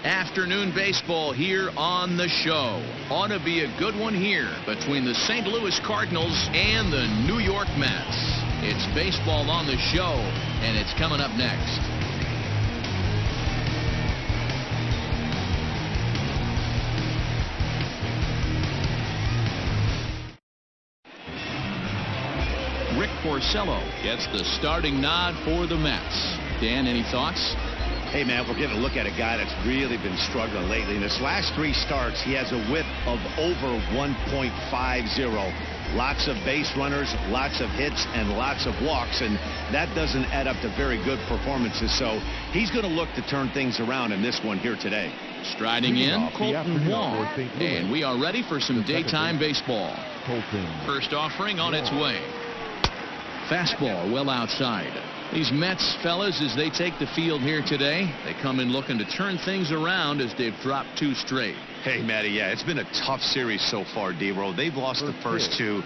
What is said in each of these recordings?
Afternoon baseball here on the show. Ought to be a good one here between the St. Louis Cardinals and the New York Mets. It's baseball on the show, and it's coming up next. Rick Porcello gets the starting nod for the Mets. Dan, any thoughts? Hey, man, we're getting a look at a guy that's really been struggling lately. In his last 3 starts, he has a whip of over 1.50. Lots of base runners, lots of hits, and lots of walks, and that doesn't add up to very good performances. So he's going to look to turn things around in this one here today. Striding in, Colton Wong, and we are ready for some daytime baseball. First offering on its way. Fastball well outside. These Mets fellas, as they take the field here today, they come in looking to turn things around as they've dropped 2 straight. Hey, Matty, yeah, it's been a tough series so far, D-Roll. They've lost the first 2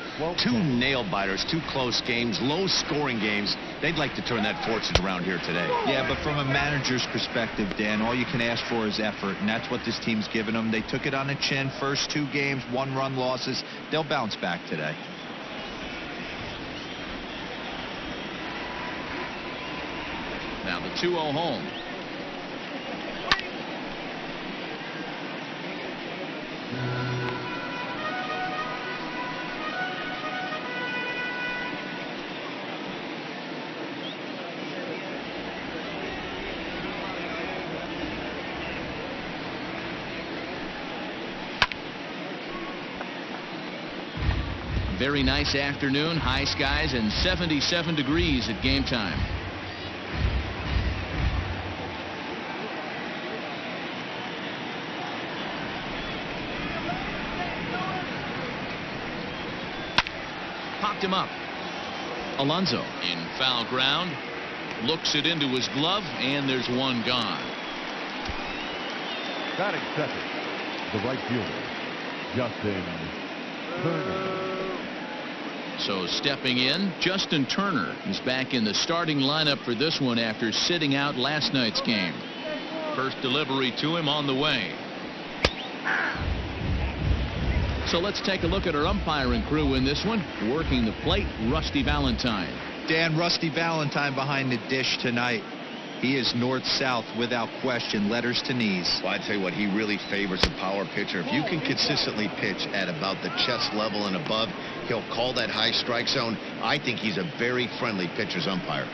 nail-biters, 2 close games, low-scoring games. They'd like to turn that fortune around here today. Yeah, but from a manager's perspective, Dan, all you can ask for is effort, and that's what this team's given them. They took it on the chin. First 2 games, 1-run losses. They'll bounce back today. Now the 2-0 home. Very nice afternoon, high skies and 77 degrees at game time. Popped him up. Alonso in foul ground, looks it into his glove, and there's one gone. Batting second, the right fielder, Justin Turner. So stepping in, Justin Turner is back in the starting lineup for this one after sitting out last night's game. First delivery to him on the way. So let's take a look at our umpiring crew in this one. Working the plate, Rusty Valentine. Dan, Rusty Valentine behind the dish tonight. He is north-south without question, letters to knees. Well, I tell you what, he really favors a power pitcher. If you can consistently pitch at about the chest level and above, he'll call that high strike zone. I think he's a very friendly pitcher's umpire.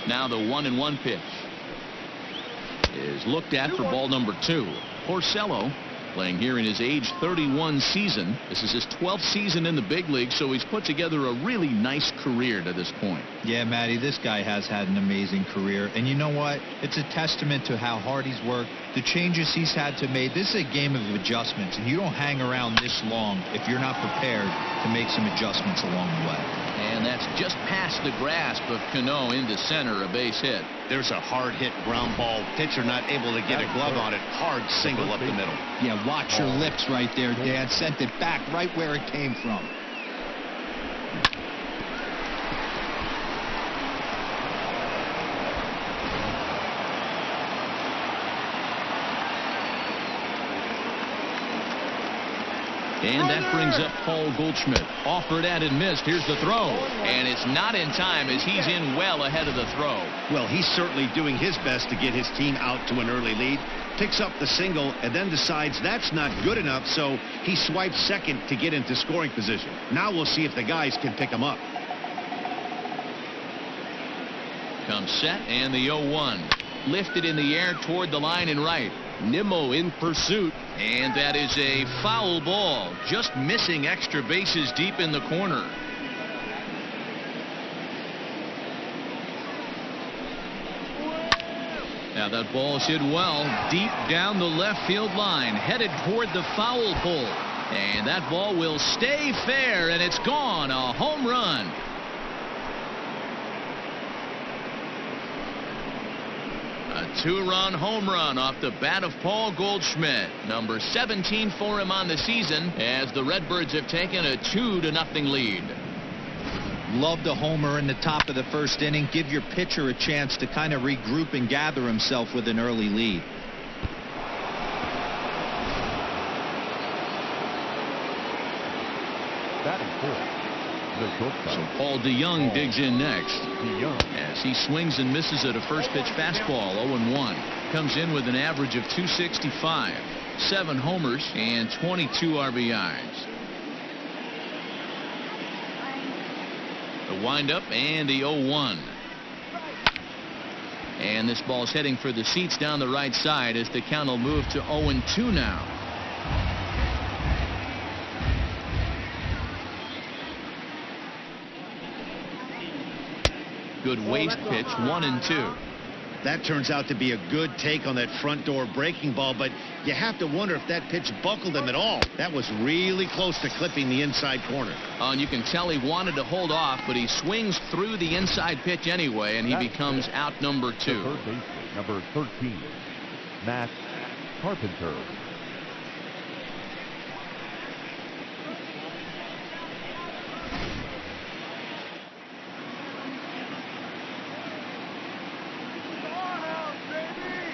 Now the 1-1 pitch is looked at for ball number 2. Porcello playing here in his age 31 season. This is his 12th season in the big league, so he's put together a really nice career to this point. Yeah, Matty, this guy has had an amazing career. And you know what? It's a testament to how hard he's worked, the changes he's had to make. This is a game of adjustments, and you don't hang around this long if you're not prepared to make some adjustments along the way. And that's just past the grasp of Cano into center, a base hit. There's a hard hit ground ball. Pitcher not able to get a glove on it. Hard single up the middle. Yeah, watch your lips right there, Dan. Sent it back right where it came from. And that brings up Paul Goldschmidt. Offered at and missed. Here's the throw. And it's not in time as he's in well ahead of the throw. Well, he's certainly doing his best to get his team out to an early lead. Picks up the single and then decides that's not good enough, so he swipes second to get into scoring position. Now we'll see if the guys can pick him up. Comes set and the 0-1. Lifted in the air toward the line and right. Nimmo in pursuit, and that is a foul ball, just missing extra bases deep in the corner. Now that ball's hit well deep down the left field line, headed toward the foul pole, and that ball will stay fair, and it's gone. A home run. A 2-run home run off the bat of Paul Goldschmidt. Number 17 for him on the season as the Redbirds have taken a 2-0 lead. Love the homer in the top of the first inning. Give your pitcher a chance to kind of regroup and gather himself with an early lead. So Paul DeYoung digs in next as he swings and misses at a first pitch fastball. 0-1. Comes in with an average of 265, 7 homers and 22 RBIs. The windup and the 0-1. And this ball's heading for the seats down the right side as the count will move to 0-2 now. Good waist pitch, 1-2. That turns out to be a good take on that front door breaking ball, but you have to wonder if that pitch buckled him at all. That was really close to clipping the inside corner. And you can tell he wanted to hold off, but he swings through the inside pitch anyway, and he becomes out number 2. Third baseman, number 13, Matt Carpenter.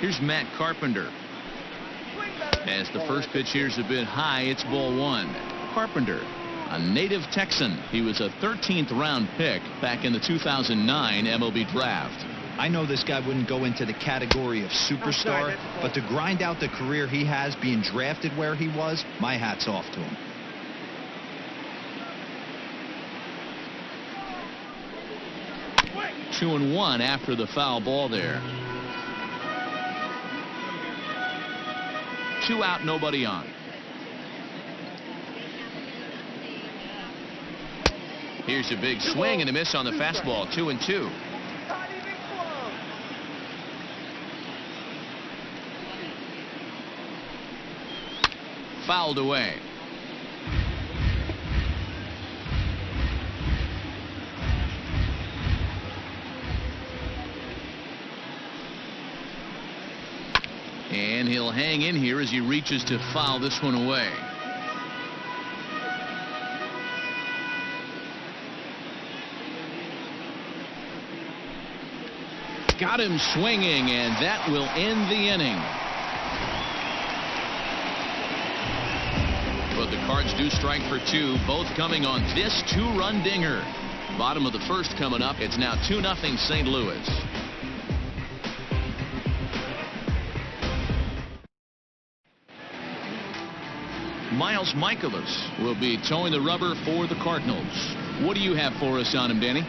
Here's Matt Carpenter. As the first pitch here's a bit high, it's ball 1. Carpenter, a native Texan. He was a 13th round pick back in the 2009 MLB draft. I know this guy wouldn't go into the category of superstar, but to grind out the career he has being drafted where he was, my hat's off to him. Two and 1 after the foul ball there. 2 out, nobody on. Here's a big swing and a miss on the fastball. 2-2. Fouled away. And he'll hang in here as he reaches to foul this one away. Got him swinging, and that will end the inning. But the Cards do strike for 2, both coming on this 2-run dinger. Bottom of the first coming up. It's now 2-0 St. Louis. Miles Michaelis will be towing the rubber for the Cardinals. What do you have for us on him, Danny?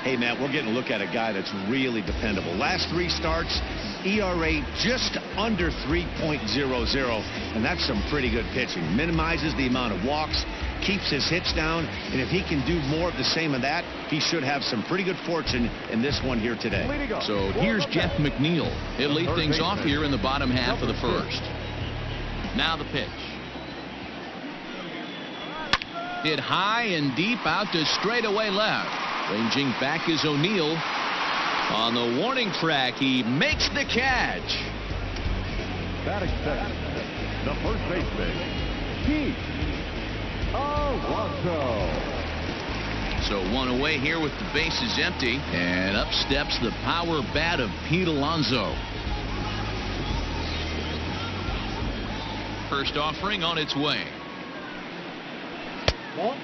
Hey, Matt, we're getting a look at a guy that's really dependable. Last 3 starts, ERA just under 3.00, and that's some pretty good pitching. Minimizes the amount of walks, keeps his hits down, and if he can do more of the same of that, he should have some pretty good fortune in this one here today. So here's Jeff McNeil. He'll lead things off here in the bottom half of the first. Now the pitch. Hit high and deep out to straightaway left. Ranging back is O'Neill. On the warning track, he makes the catch. Batting second, the first baseman, Pete Alonso. So 1 away here with the bases empty, and up steps the power bat of Pete Alonso. First offering on its way.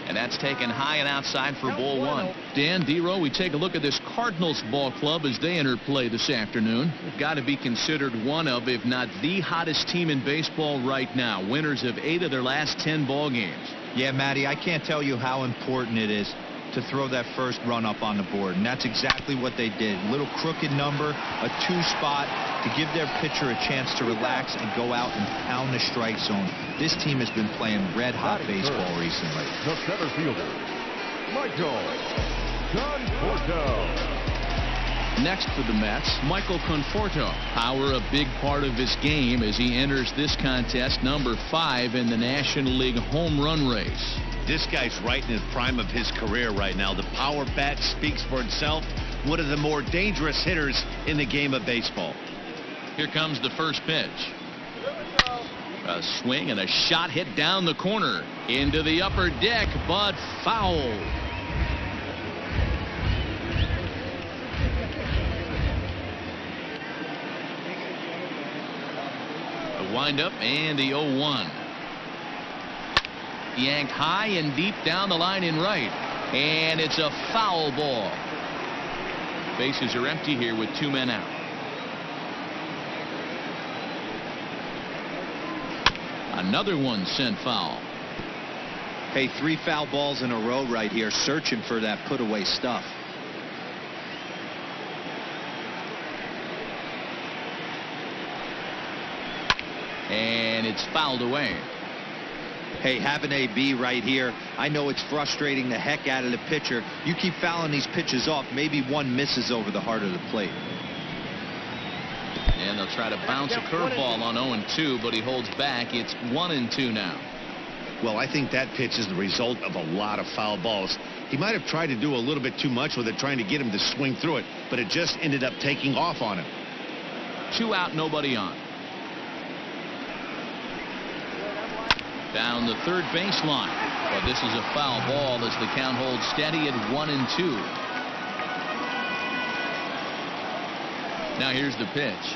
And that's taken high and outside for ball 1. Dan, D-Row, we take a look at this Cardinals ball club as they enter play this afternoon. They've got to be considered one of, if not the hottest team in baseball right now. Winners of 8 of their last 10 ball games. Yeah, Matty, I can't tell you how important it is to throw that first run up on the board, and that's exactly what they did. Little crooked number, a 2 spot to give their pitcher a chance to relax and go out and pound the strike zone. This team has been playing red-hot baseball recently. The center fielder, Michael Conforto. Next for the Mets, Michael Conforto. Power a big part of his game as he enters this contest, number 5 in the National League home run race. This guy's right in the prime of his career right now. The power bat speaks for itself. One of the more dangerous hitters in the game of baseball. Here comes the first pitch. A swing and a shot hit down the corner into the upper deck, but foul. windup and the 0-1. Yanked high and deep down the line in right, and it's a foul ball. Bases are empty here with 2 men out. Another one sent foul. Hey, 3 foul balls in a row right here, searching for that put away stuff. And it's fouled away. Hey, have an AB right here. I know it's frustrating the heck out of the pitcher. You keep fouling these pitches off, maybe one misses over the heart of the plate. And they'll try to bounce a curveball on 0-2, but he holds back. It's 1-2 now. Well, I think that pitch is the result of a lot of foul balls. He might have tried to do a little bit too much with it, trying to get him to swing through it, but it just ended up taking off on him. 2 out, nobody on. Down the third baseline, but this is a foul ball as the count holds steady at 1-2. Now here's the pitch.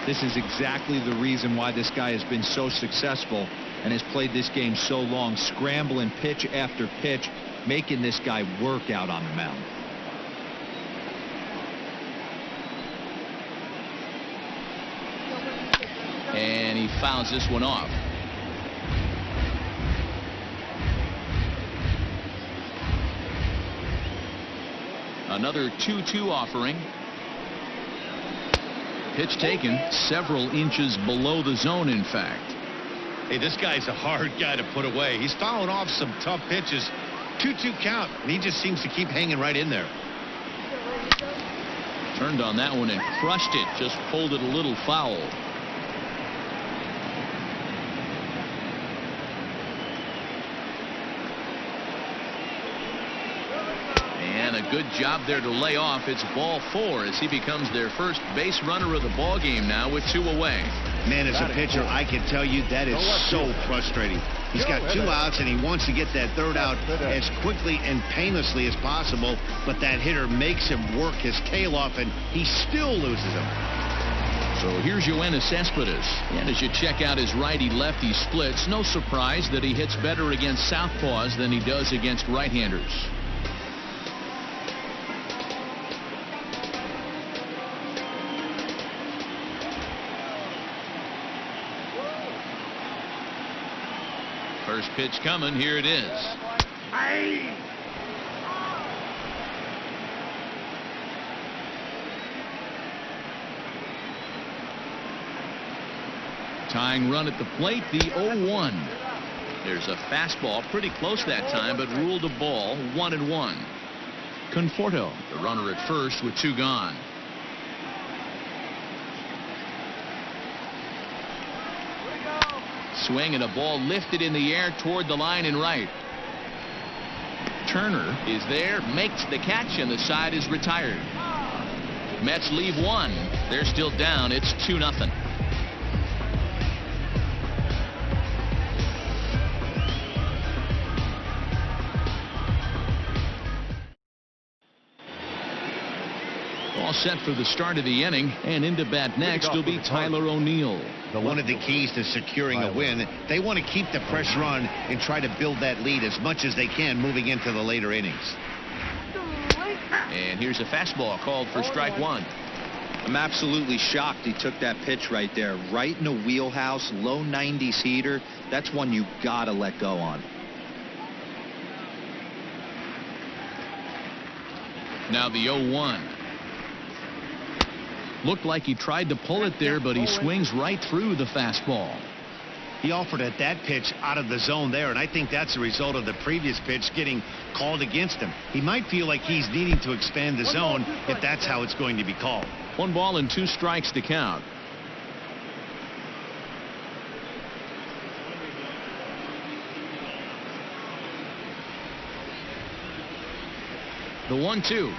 This is exactly the reason why this guy has been so successful and has played this game so long, scrambling pitch after pitch, making this guy work out on the mound. And he fouls this one off. Another 2-2 offering. Pitch taken several inches below the zone, in fact. Hey, this guy's a hard guy to put away. He's fouling off some tough pitches. 2-2 count, and he just seems to keep hanging right in there. Turned on that one and crushed it. Just pulled it a little foul. And a good job there to lay off. It's ball 4 as he becomes their first base runner of the ball game now with 2 away. Man, as a pitcher, I can tell you that is so frustrating. He's got 2 outs and he wants to get that 3rd out as quickly and painlessly as possible, but that hitter makes him work his tail off and he still loses him. So here's Yoenis Cespedes, and as you check out his righty-lefty splits, no surprise that he hits better against southpaws than he does against right-handers. First pitch coming. Here it is. Tying run at the plate, the 0-1. There's a fastball pretty close that time, but ruled a ball. 1-1. Conforto, the runner at first with 2 gone. Swing and a ball lifted in the air toward the line in right. Turner is there, makes the catch, and the side is retired. Mets leave 1. They're still down. It's 2-0. All set for the start of the inning, and into bat next will be Tyler O'Neill. One of the keys to securing a win, they want to keep the pressure on and try to build that lead as much as they can moving into the later innings. And here's a fastball called for strike 1. I'm absolutely shocked he took that pitch right there, right in the wheelhouse, low 90s heater. That's one you gotta let go on. Now the 0-1. Looked like he tried to pull it there, but he swings right through the fastball. He offered at that pitch out of the zone there, and I think that's a result of the previous pitch getting called against him. He might feel like he's needing to expand the zone if that's how it's going to be called. 1 ball and 2 strikes to count. The 1-2.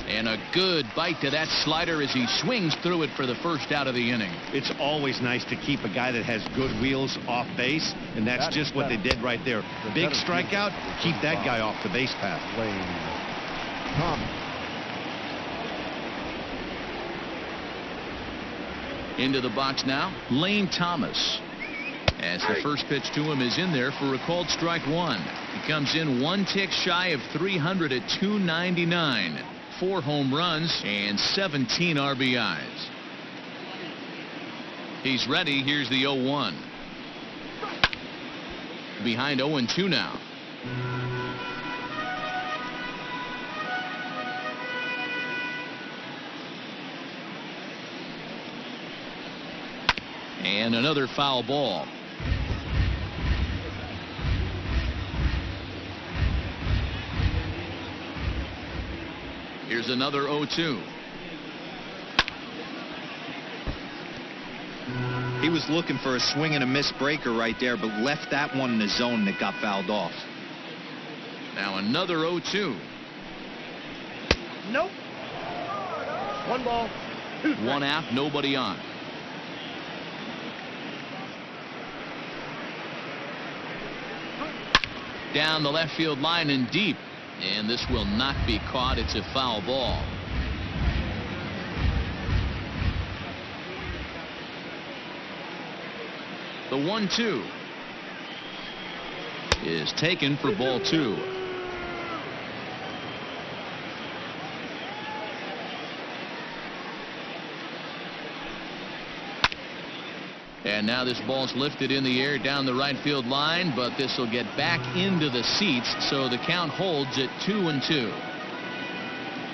And a good bite to that slider as he swings through it for the first out of the inning. It's always nice to keep a guy that has good wheels off base, and that's just what they did right there. Big strikeout, keep that guy off the base path. Into the box now, Lane Thomas. As the first pitch to him is in there for a called strike one. He comes in one tick shy of 300 at 299. 4 home runs and 17 RBIs. He's ready. Here's the 0-1. Behind 0-2 now. And another foul ball. Here's another 0-2. He was looking for a swing and a miss breaker right there, but left that one in the zone that got fouled off. Now another 0-2. Nope. 1 ball, 2 strikes. 1 out, nobody on. Down the left field line and deep. And this will not be caught. It's a foul ball. The 1-2 is taken for ball 2. And now this ball's lifted in the air down the right field line, but this will get back into the seats, so the count holds at 2-2.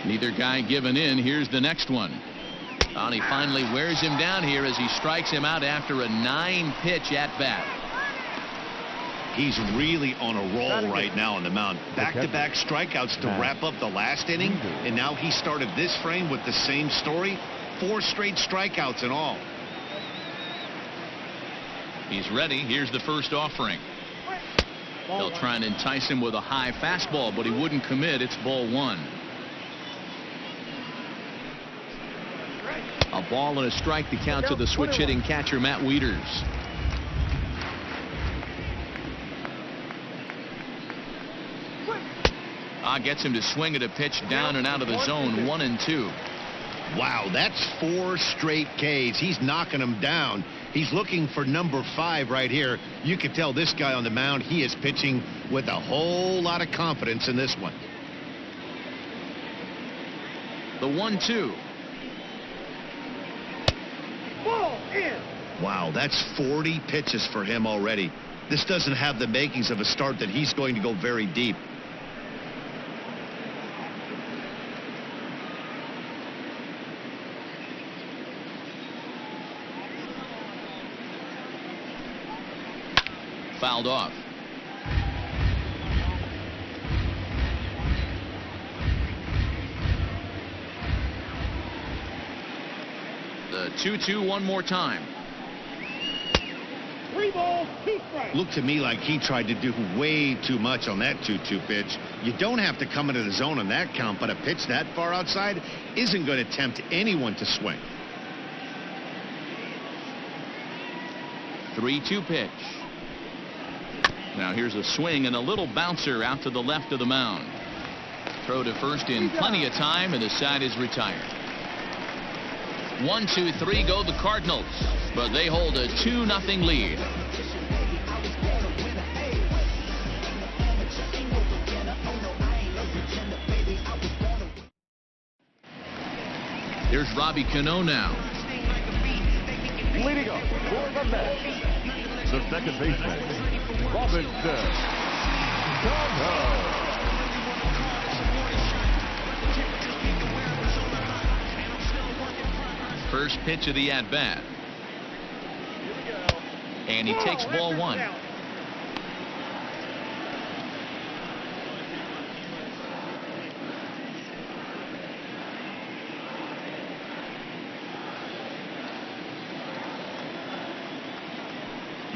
Neither guy giving in. Here's the next one. And he finally wears him down here as he strikes him out after a 9-pitch at bat. He's really on a roll right now on the mound. Back-to-back strikeouts to wrap up the last inning, and now he started this frame with the same story. 4 straight strikeouts in all. He's ready. Here's the first offering. They'll try and entice him with a high fastball, but he wouldn't commit. It's ball 1. A ball and a strike to count to the switch-hitting catcher, Matt Wieters. Gets him to swing at a pitch down and out of the zone. 1-2. Wow, that's 4 straight Ks. He's knocking them down. He's looking for number 5 right here. You can tell this guy on the mound, he is pitching with a whole lot of confidence in this one. The 1-2. Ball in. Wow, that's 40 pitches for him already. This doesn't have the makings of a start that he's going to go very deep. Fouled off. The 2-2 one more time. 3 balls, 2 strikes. Looked to me like he tried to do way too much on that 2-2 pitch. You don't have to come into the zone on that count, but a pitch that far outside isn't going to tempt anyone to swing. 3-2 pitch. Now here's a swing and a little bouncer out to the left of the mound. Throw to first in plenty of time, and the side is retired. 1-2-3 go the Cardinals, but they hold a 2-0 lead. Here's Robbie Cano now. Leading up for the Mets, the second baseman, Robinson Cano. First pitch of the at-bat. And he takes ball 1.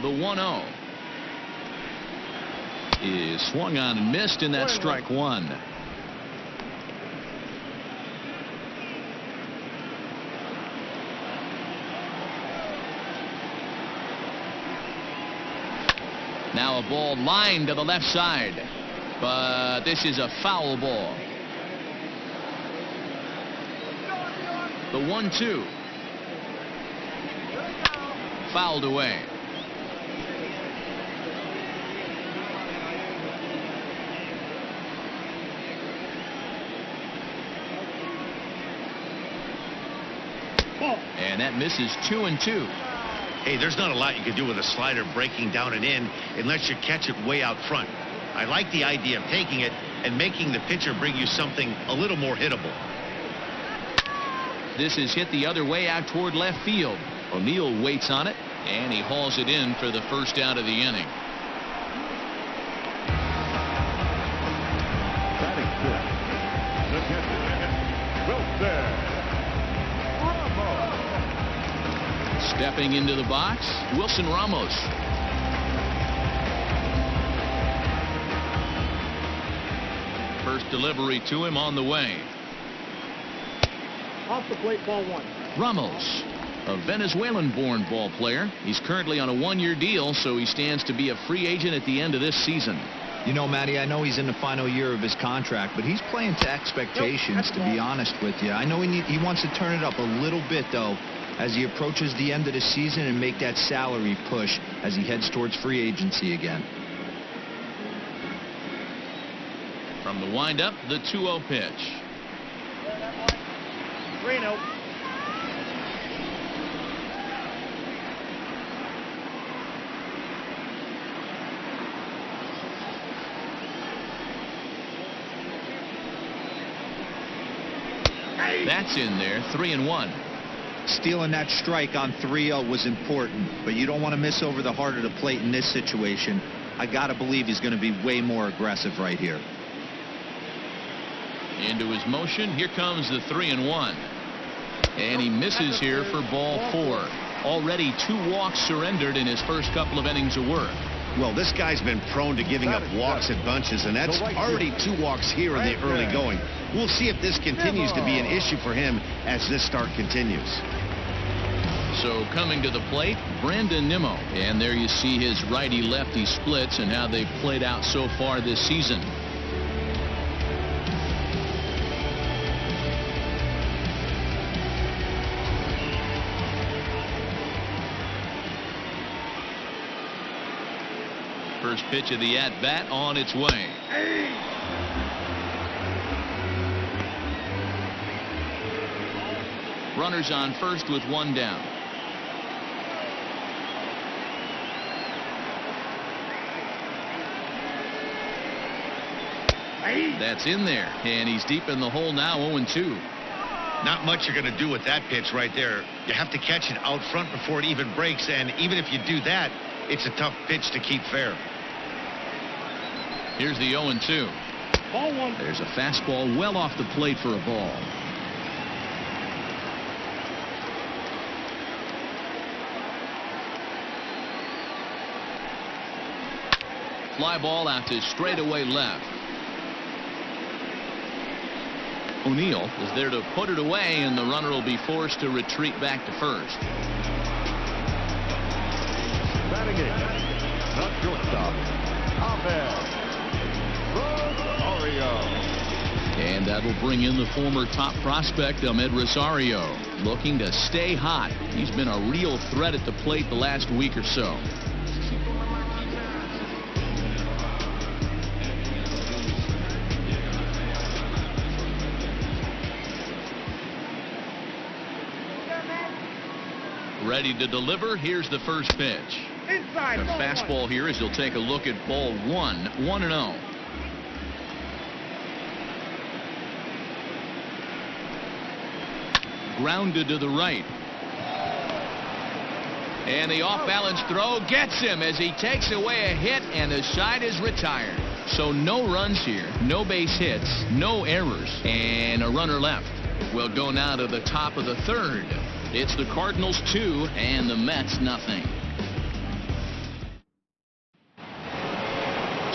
The 1-0 is swung on and missed, and that's strike 1. Now a ball lined to the left side, but this is a foul ball. The 1-2. fouled away. And that misses 2-2. Hey, there's not a lot you can do with a slider breaking down and in unless you catch it way out front. I like the idea of taking it and making the pitcher bring you something a little more hittable. This is hit the other way out toward left field. O'Neill waits on it, and he hauls it in for the first out of the inning. Batting fifth, the catcher, Wilson Ramos. Stepping into the box, Wilson Ramos. First delivery to him on the way. Off the plate, ball one. Ramos, a Venezuelan-born ball player. He's currently on a one-year deal, so he stands to be a free agent at the end of this season. You know, Matty, I know he's in the final year of his contract, but he's playing to expectations, to be honest with you. I know he wants to turn it up a little bit, though, as he approaches the end of the season and make that salary push as he heads towards free agency again. From the windup, the 2-0 pitch. 3-0. That's in there, 3-1. Stealing that strike on 3-0 was important, but you don't want to miss over the heart of the plate in this situation. I got to believe he's going to be way more aggressive right here. Into his motion, here comes the 3-1. And he misses here for ball 4. Already 2 walks surrendered in his first couple of innings of work. Well, this guy's been prone to giving up walks at bunches, and that's already 2 walks here in the early going. We'll see if this continues to be an issue for him as this start continues. So coming to the plate, Brandon Nimmo. And there you see his righty-lefty splits and how they've played out so far this season. First pitch of the at-bat on its way. Runners on first with 1 down. That's in there, and he's deep in the hole now, 0-2. Not much you're going to do with that pitch right there. You have to catch it out front before it even breaks, and even if you do that, it's a tough pitch to keep fair. Here's the 0-2. Ball one. There's a fastball well off the plate for a ball. Fly ball out to straightaway left. O'Neill is there to put it away, and the runner will be forced to retreat back to first. Batting eighth, the shortstop, Rosario. And that'll bring in the former top prospect, Ahmed Rosario, looking to stay hot. He's been a real threat at the plate the last week or so. Ready to deliver. Here's the first pitch. Inside. The fastball here as he'll take a look at ball 1, 1-0. Grounded to the right. And the off-balance throw gets him as he takes away a hit, and the side is retired. So no runs here, no base hits, no errors, and a runner left. We'll go now to the top of the 3rd. It's the Cardinals 2 and the Mets nothing.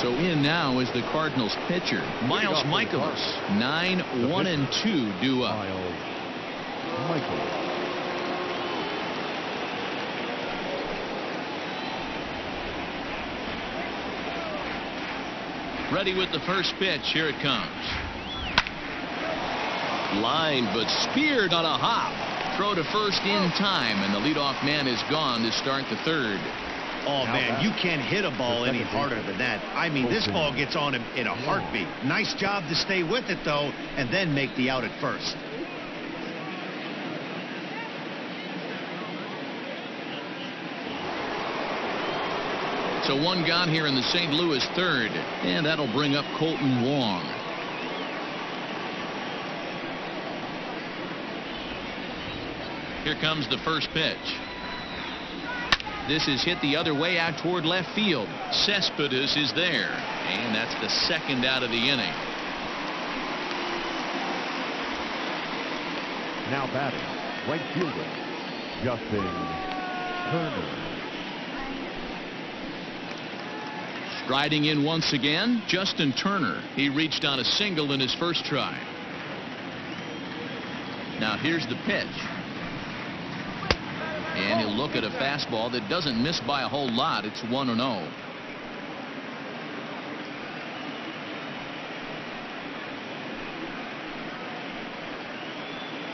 So in now is the Cardinals pitcher, Miles Michaelis. 9-1-2 due up. Ready with the first pitch. Here it comes. Line, but speared on a hop. throw to first in time, and the leadoff man is gone to start the third. Oh, man, you can't hit a ball any harder than that. I mean, this ball gets on him in a heartbeat. Nice job to stay with it, though, and then make the out at first. So one gone here in the St. Louis third, and that'll bring up Colton Wong. Here comes the first pitch. This is hit the other way out toward left field. Cespedes is there, and that's the second out of the inning. Now batting, right fielder, Justin Turner. Striding in once again, Justin Turner. He reached on a single in his first try. Now here's the pitch. And he'll look at a fastball that doesn't miss by a whole lot. It's 1-0.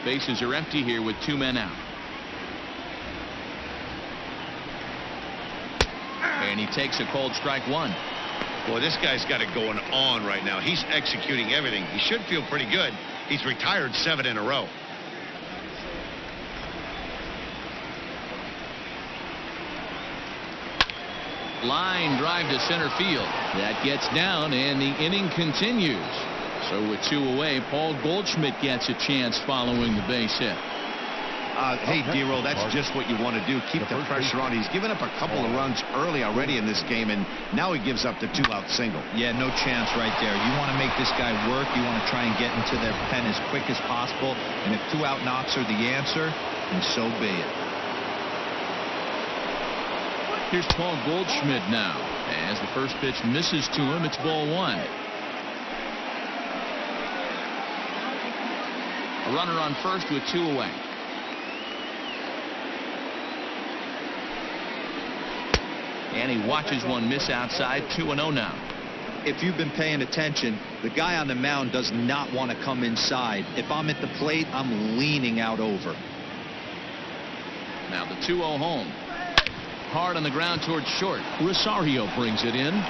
Bases are empty here with 2 men out. And he takes a called strike 1. Boy, this guy's got it going on right now. He's executing everything. He should feel pretty good. He's retired 7 in a row. Line drive to center field. That gets down, and the inning continues. So with 2 away, Paul Goldschmidt gets a chance following the base hit. Hey, D-Roll, that's just what you want to do. Keep the pressure on. He's given up a couple of runs early already in this game, and now he gives up the 2-out single. Yeah, no chance right there. You want to make this guy work. You want to try and get into their pen as quick as possible. And if 2-out knocks are the answer, then so be it. Here's Paul Goldschmidt now. As the first pitch misses to him, it's ball 1. A runner on first with 2 away. And he watches one miss outside. 2-0 now. If you've been paying attention, the guy on the mound does not want to come inside. If I'm at the plate, I'm leaning out over. Now the 2-0 home. Hard on the ground towards short. Rosario brings it in.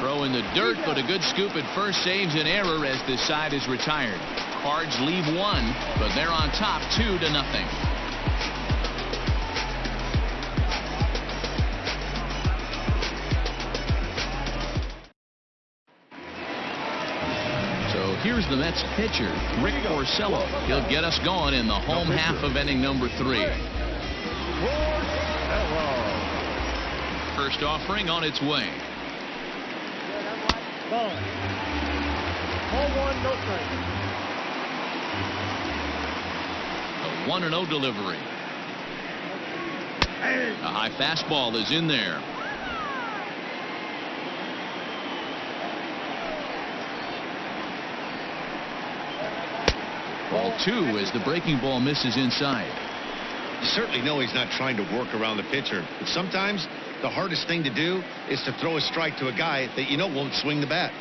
Throw in the dirt, but a good scoop at first saves an error as this side is retired. Cards leave 1, but they're on top 2-0. So here's the Mets pitcher, Rick Porcello. He'll get us going in the home half of inning number 3. First offering on its way. Ball 1, no strike. A 1-0 delivery. A high fastball is in there. Ball 2 as the breaking ball misses inside. You certainly know he's not trying to work around the pitcher, but sometimes the hardest thing to do is to throw a strike to a guy that you know won't swing the bat.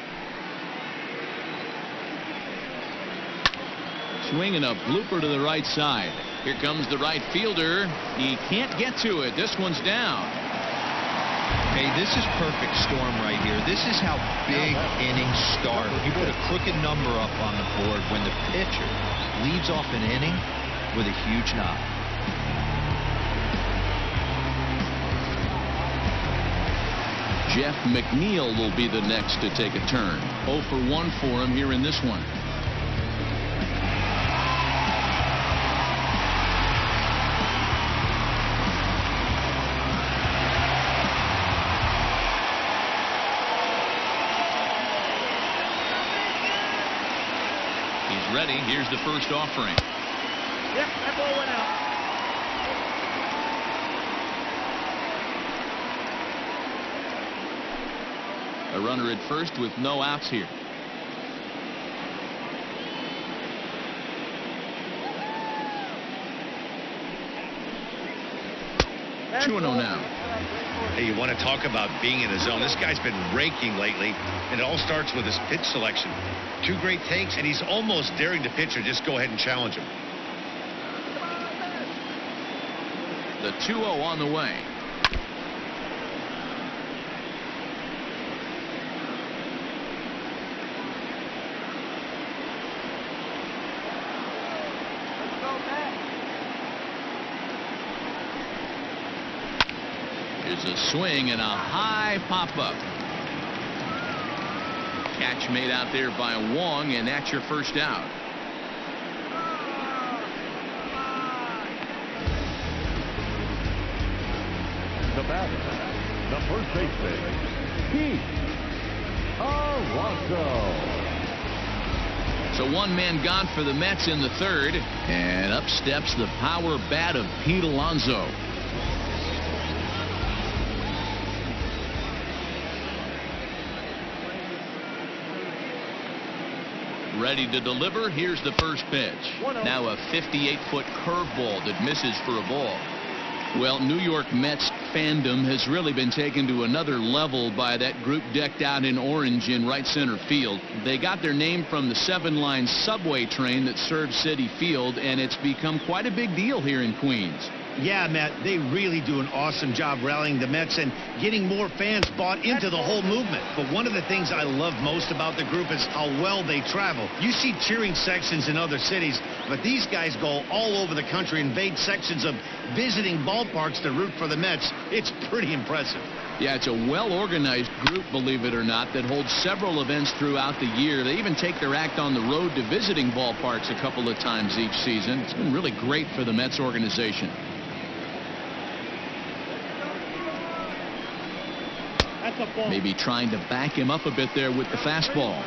Swinging a blooper to the right side. Here comes the right fielder. He can't get to it. This one's down. Hey, this is perfect storm right here. This is how big innings start. You put a crooked number up on the board when the pitcher leads off an inning with a huge knock. Jeff McNeil will be the next to take a turn. 0 for 1 for him here in this one. He's ready. Here's the first offering. Yep, that ball went out. A runner at first with no outs here. That's 2-0 now. Hey, you want to talk about being in the zone. This guy's been raking lately, and it all starts with his pitch selection. 2 great takes, and he's almost daring the pitcher just go ahead and challenge him. The 2-0 on the way. Here's a swing and a high pop-up. Catch made out there by Wong, and that's your first out. The batter, the first baseman, Pete Alonso. So one man gone for the Mets in the third, and up steps the power bat of Pete Alonso. Ready to deliver. Here's the first pitch. Now a 58-foot curveball that misses for a ball. Well, New York Mets fandom has really been taken to another level by that group decked out in orange in right center field. They got their name from the 7-line subway train that serves Citi Field, and it's become quite a big deal here in Queens. Yeah, Matt, they really do an awesome job rallying the Mets and getting more fans bought into the whole movement. But one of the things I love most about the group is how well they travel. You see cheering sections in other cities, but these guys go all over the country, invade sections of visiting ballparks to root for the Mets. It's pretty impressive. Yeah, it's a well-organized group, believe it or not, that holds several events throughout the year. They even take their act on the road to visiting ballparks a couple of times each season. It's been really great for the Mets organization. Maybe trying to back him up a bit there with the fastball.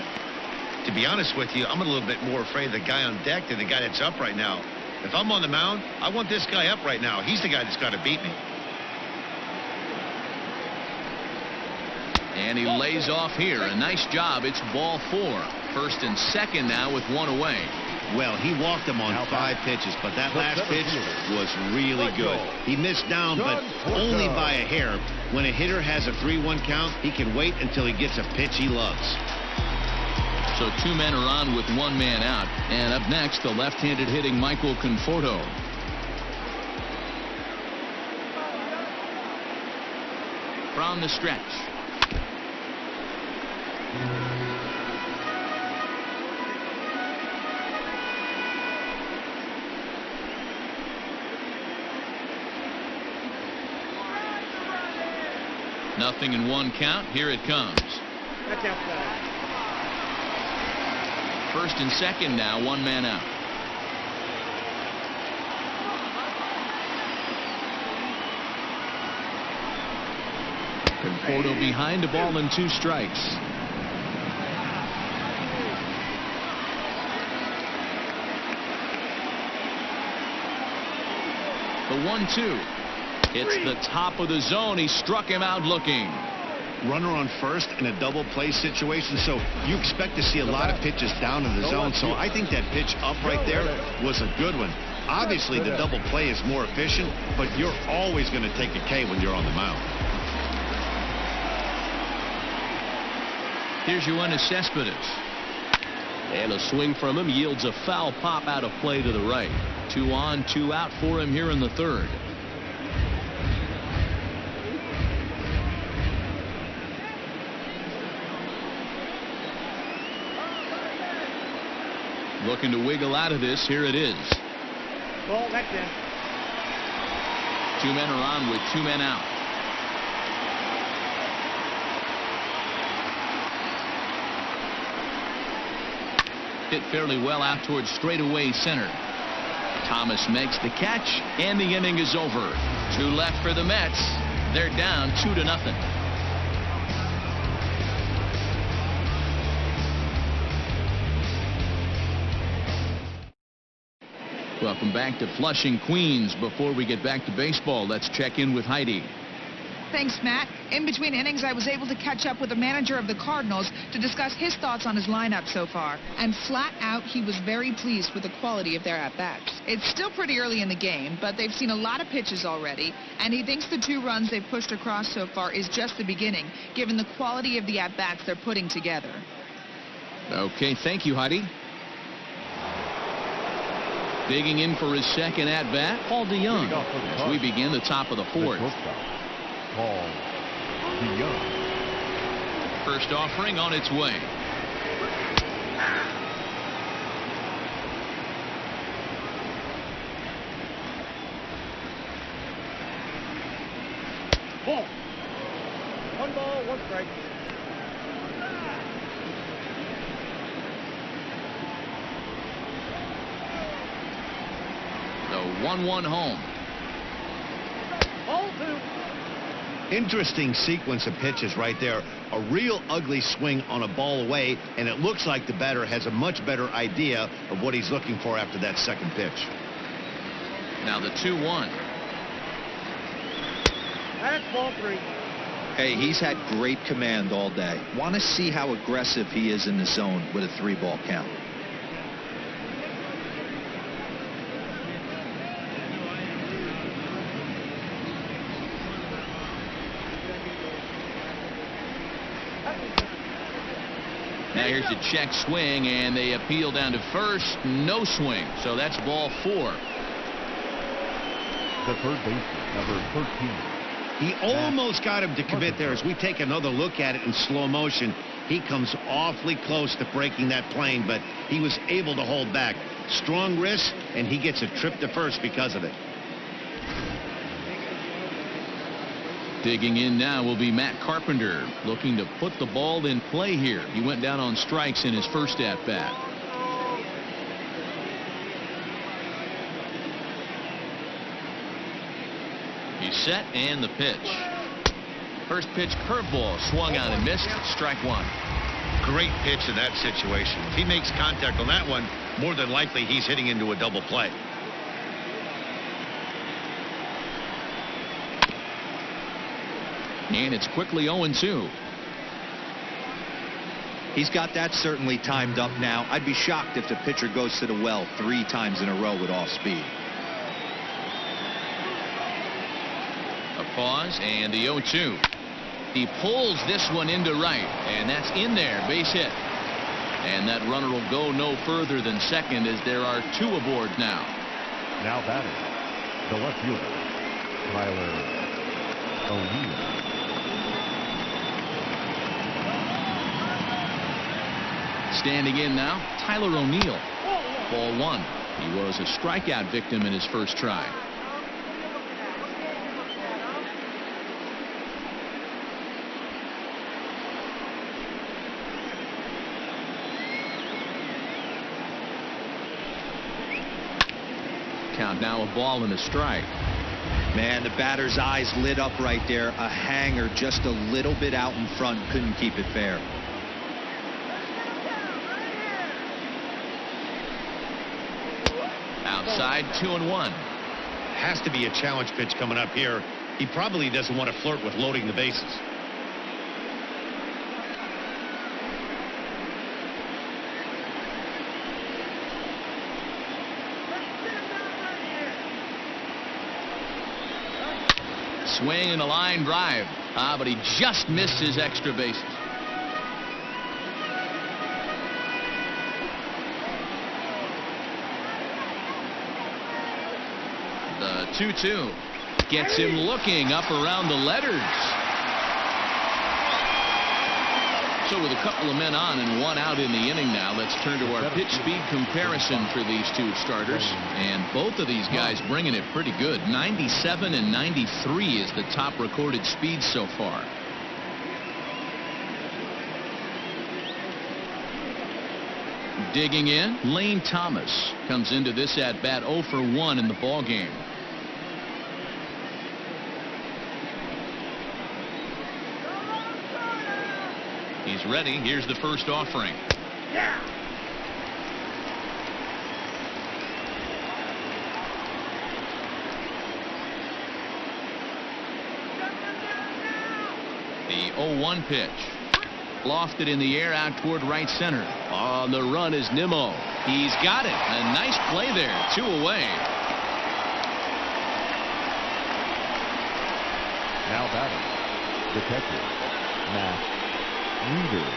To be honest with you, I'm a little bit more afraid of the guy on deck than the guy that's up right now. If I'm on the mound, I want this guy up right now. He's the guy that's got to beat me. And he lays off here. A nice job. It's ball 4. First and second now with one away. Well, he walked him on 5 pitches, but that last pitch was really good. He missed down, but only by a hair. When a hitter has a 3-1 count, he can wait until he gets a pitch he loves. So 2 men are on with 1 man out. And up next, the left-handed hitting Michael Conforto. From the stretch. Nothing in 1 count. Here it comes. That's outside. First and second now, 1 man out. Conforto behind, a ball and 2 strikes. The 1-2. It's the top of the zone. He struck him out looking. Runner on first in a double play situation, so you expect to see a lot of pitches down in the zone. So I think that pitch up right there was a good one. Obviously, the double play is more efficient, but you're always going to take a K when you're on the mound. Here's Yoenis Cespedes. And a swing from him yields a foul pop out of play to the right. 2 on, 2 out for him here in the third. Looking to wiggle out of this. Here it is. Ball, that's in. 2 men are on with 2 men out. Hit fairly well out towards straightaway center. Thomas makes the catch, and the inning is over. 2 left for the Mets. They're down 2-0. Welcome back to Flushing, Queens. Before we get back to baseball, let's check in with Heidi. Thanks, Matt. In between innings, I was able to catch up with the manager of the Cardinals to discuss his thoughts on his lineup so far. And flat out, he was very pleased with the quality of their at-bats. It's still pretty early in the game, but they've seen a lot of pitches already, and he thinks the 2 runs they've pushed across so far is just the beginning, given the quality of the at-bats they're putting together. Okay, thank you, Heidi. Digging in for his second at-bat, Paul DeYoung, as we begin the top of the fourth. Paul DeYoung. First offering on its way. Ball. 1 ball, 1 strike. The 1-1 home. Ball 2. Interesting sequence of pitches right there. A real ugly swing on a ball away, and it looks like the batter has a much better idea of what he's looking for after that second pitch. Now the 2-1. That's ball 3. Hey, he's had great command all day. Want to see how aggressive he is in the zone with a 3-ball count. Now here's a check swing, and they appeal down to first. No swing, so that's ball 4. The third baseman, number 13. He almost got him to commit there. As we take another look at it in slow motion, he comes awfully close to breaking that plane, but he was able to hold back. Strong wrist, and he gets a trip to first because of it. Digging in now will be Matt Carpenter, looking to put the ball in play here. He went down on strikes in his first at-bat. He's set, and the pitch. First pitch curveball, swung on and missed. Strike 1. Great pitch in that situation. If he makes contact on that one, more than likely he's hitting into a double play. And it's quickly 0-2. He's got that certainly timed up now. I'd be shocked if the pitcher goes to the well 3 times in a row with off speed. A pause, and the 0-2. He pulls this one into right, and that's in there. Base hit. And that runner will go no further than second, as there are 2 aboard now. Now batting, the left fielder, Tyler O'Neill. Standing in now, Tyler O'Neill. Ball 1. He was a strikeout victim in his first try. Count now, a ball and a strike. Man, the batter's eyes lit up right there. A hanger just a little bit out in front. Couldn't keep it fair. Outside, 2-1. Has to be a challenge pitch coming up here. He probably doesn't want to flirt with loading the bases. Swing and a line drive. But he just missed his extra bases. The 2-2 gets him looking up around the letters. So with a couple of men on and 1 out in the inning now, let's turn to our pitch speed comparison for these 2 starters. And both of these guys bringing it pretty good. 97 and 93 is the top recorded speed so far. Digging in, Lane Thomas comes into this at-bat 0 for 1 in the ball game. He's ready. Here's the first offering. The 0-1 pitch. Lofted in the air out toward right center. On the run is Nimmo. He's got it. A nice play there. 2 away. Now batting, the catcher, Matt Reeder.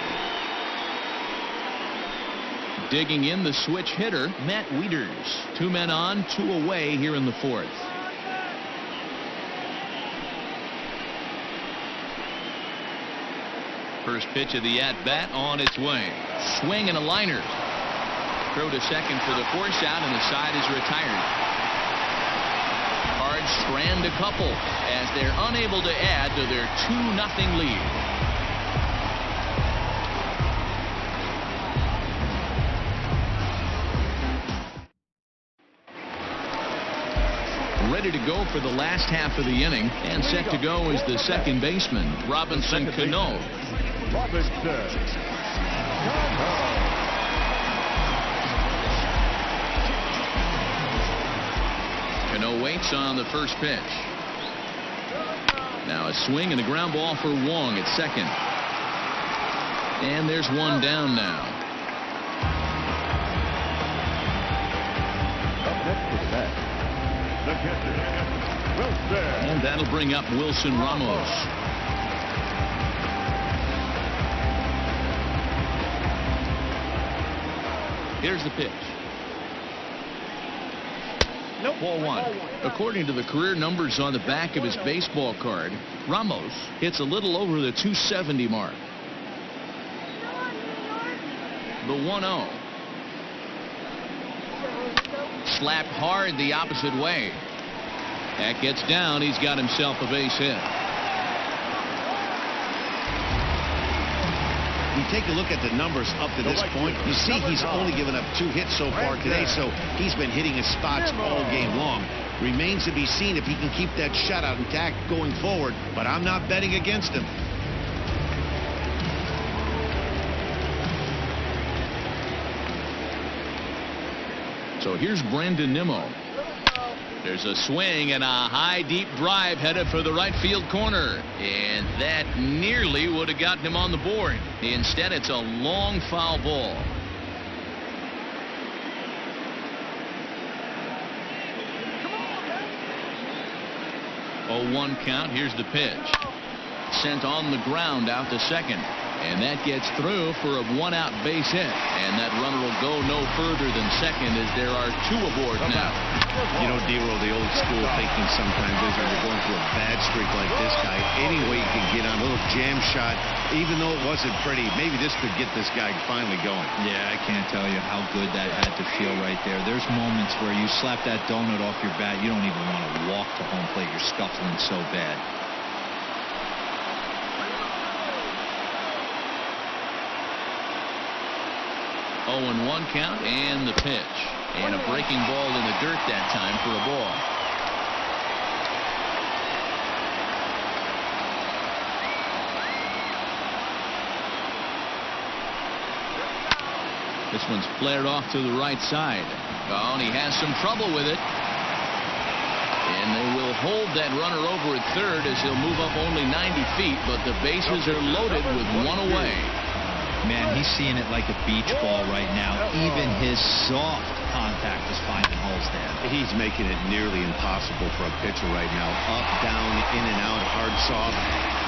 Digging in, the switch hitter, Matt Wieters. 2 men on, 2 away here in the 4th. First pitch of the at-bat on its way. Swing and a liner. Throw to second for the force out, and the side is retired. Cards strand a couple as they're unable to add to their 2-0 lead. Ready to go for the last half of the inning, and set to go is the second baseman, Robinson Cano. Cano waits on the first pitch. Now a swing and a ground ball for Wong at second. And there's one down now. Up next to the bat, the catcher, Wilson. And that'll bring up Wilson Ramos. Here's the pitch. Nope. Ball 1. According to the career numbers on the back of his baseball card, Ramos hits a little over the 270 mark. The 1-0. Slapped hard the opposite way. That gets down. He's got himself a base hit. You take a look at the numbers up to this point. You see he's only given up 2 hits so far today, so he's been hitting his spots all game long. Remains to be seen if he can keep that shutout intact going forward, but I'm not betting against him. So here's Brandon Nimmo. There's a swing and a high deep drive headed for the right field corner, and that nearly would have gotten him on the board. Instead, it's a long foul ball. 0-1 count. Here's the pitch. Sent on the ground out to second. And that gets through for a 1-out base hit. And that runner will go no further than second as there are 2 aboard now. You know, D-Roll, the old school thinking sometimes is when you're going through a bad streak like this guy, any way you can get on a little jam shot, even though it wasn't pretty, maybe this could get this guy finally going. Yeah, I can't tell you how good that had to feel right there. There's moments where you slap that donut off your bat, you don't even want to walk to home plate. You're scuffling so bad. Oh, 0-1 count, and the pitch. And a breaking ball in the dirt that time for a ball. This one's flared off to the right side. Oh, and he has some trouble with it. And they will hold that runner over at third as he'll move up only 90 feet, but the bases are loaded with 1 away. Man, he's seeing it like a beach ball right now. Even his soft contact is finding holes there. He's making it nearly impossible for a pitcher right now. Up, down, in and out, hard, soft.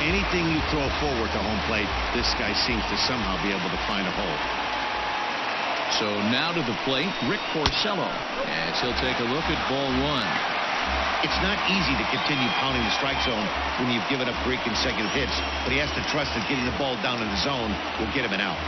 Anything you throw forward to home plate, this guy seems to somehow be able to find a hole. So now to the plate, Rick Porcello, as he'll take a look at ball 1. It's not easy to continue pounding the strike zone when you've given up 3 consecutive hits, but he has to trust that getting the ball down in the zone will get him an out.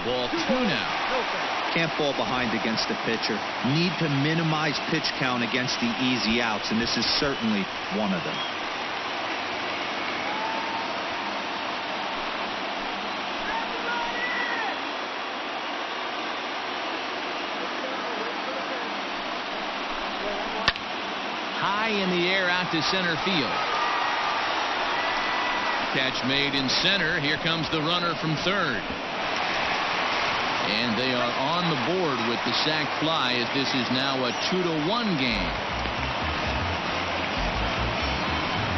Ball 2 now. Can't fall behind against the pitcher. Need to minimize pitch count against the easy outs, and this is certainly one of them. High in the air out to center field. Catch made in center. Here comes the runner from third. And they are on the board with the sac fly as this is now a 2-1 game.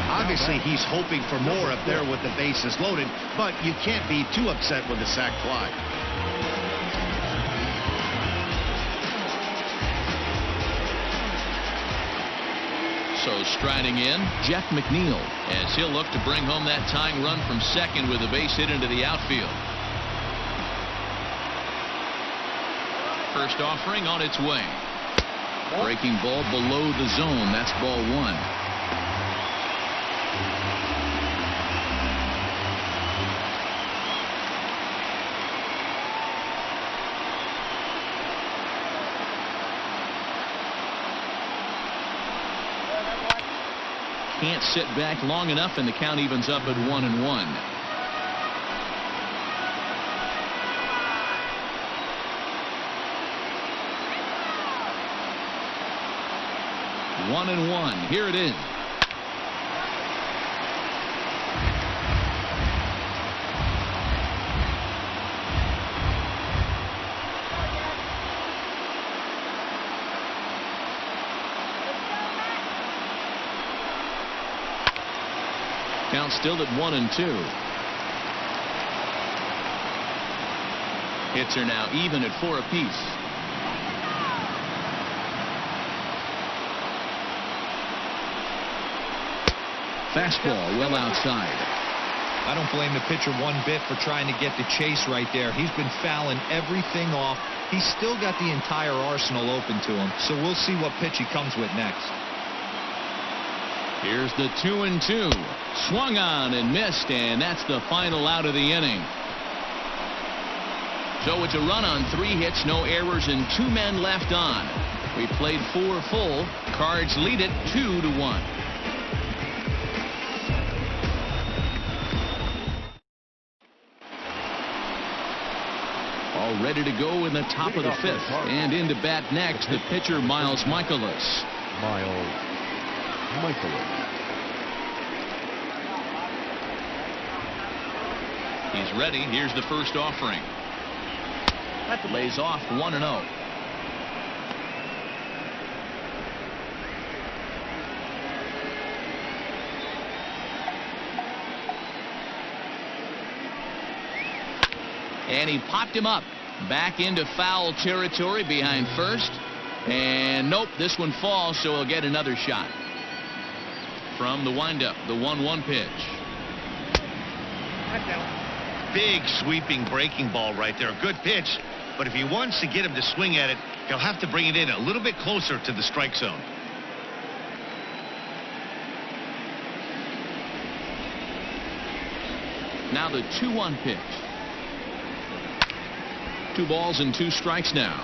Obviously, he's hoping for more up there with the bases loaded, but you can't be too upset with the sac fly. Also striding in, Jeff McNeil, as he'll look to bring home that tying run from second with a base hit into the outfield. First offering on its way. Breaking ball below the zone. That's ball one. Can't sit back long enough, and the count evens up at 1-1. 1-1. Here it is. Count still at 1-2. Hits are now even at 4 apiece. Fastball well outside. I don't blame the pitcher one bit for trying to get the chase right there. He's been fouling everything off. He's still got the entire arsenal open to him, so we'll see what pitch he comes with next. Here's the 2-2. Swung on and missed, and that's the final out of the inning. So it's a run on 3 hits, no errors, and 2 men left on. We played 4 full. Cards lead it 2-1. All ready to go in the top of the 5th. And into bat next, the pitcher, Miles Michaelis. He's ready. Here's the first offering. Lays off 1-0. And he popped him up. Back into foul territory behind first. And nope, this one falls, so he'll get another shot. From the windup, the 1-1 pitch. Big sweeping breaking ball right there. A good pitch, but if he wants to get him to swing at it, he'll have to bring it in a little bit closer to the strike zone. Now the 2-1 pitch. 2 balls and 2 strikes now.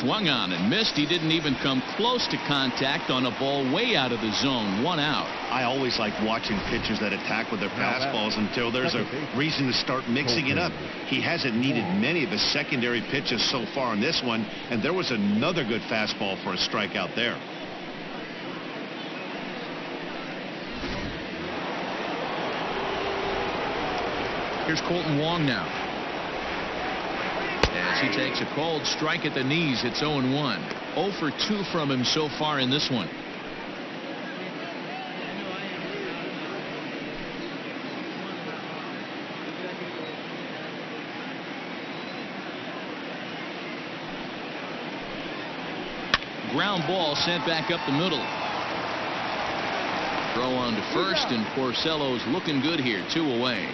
Swung on and missed. He didn't even come close to contact on a ball way out of the zone. 1 out. I always like watching pitchers that attack with their fastballs until there's a reason to start mixing it up. He hasn't needed many of his secondary pitches so far in this one, and there was another good fastball for a strikeout there. Here's Colton Wong now. As he takes a cold strike at the knees, it's 0-1. 0 for 2 from him so far in this one. Ground ball sent back up the middle. Throw on to first, and Porcello's looking good here. 2 away.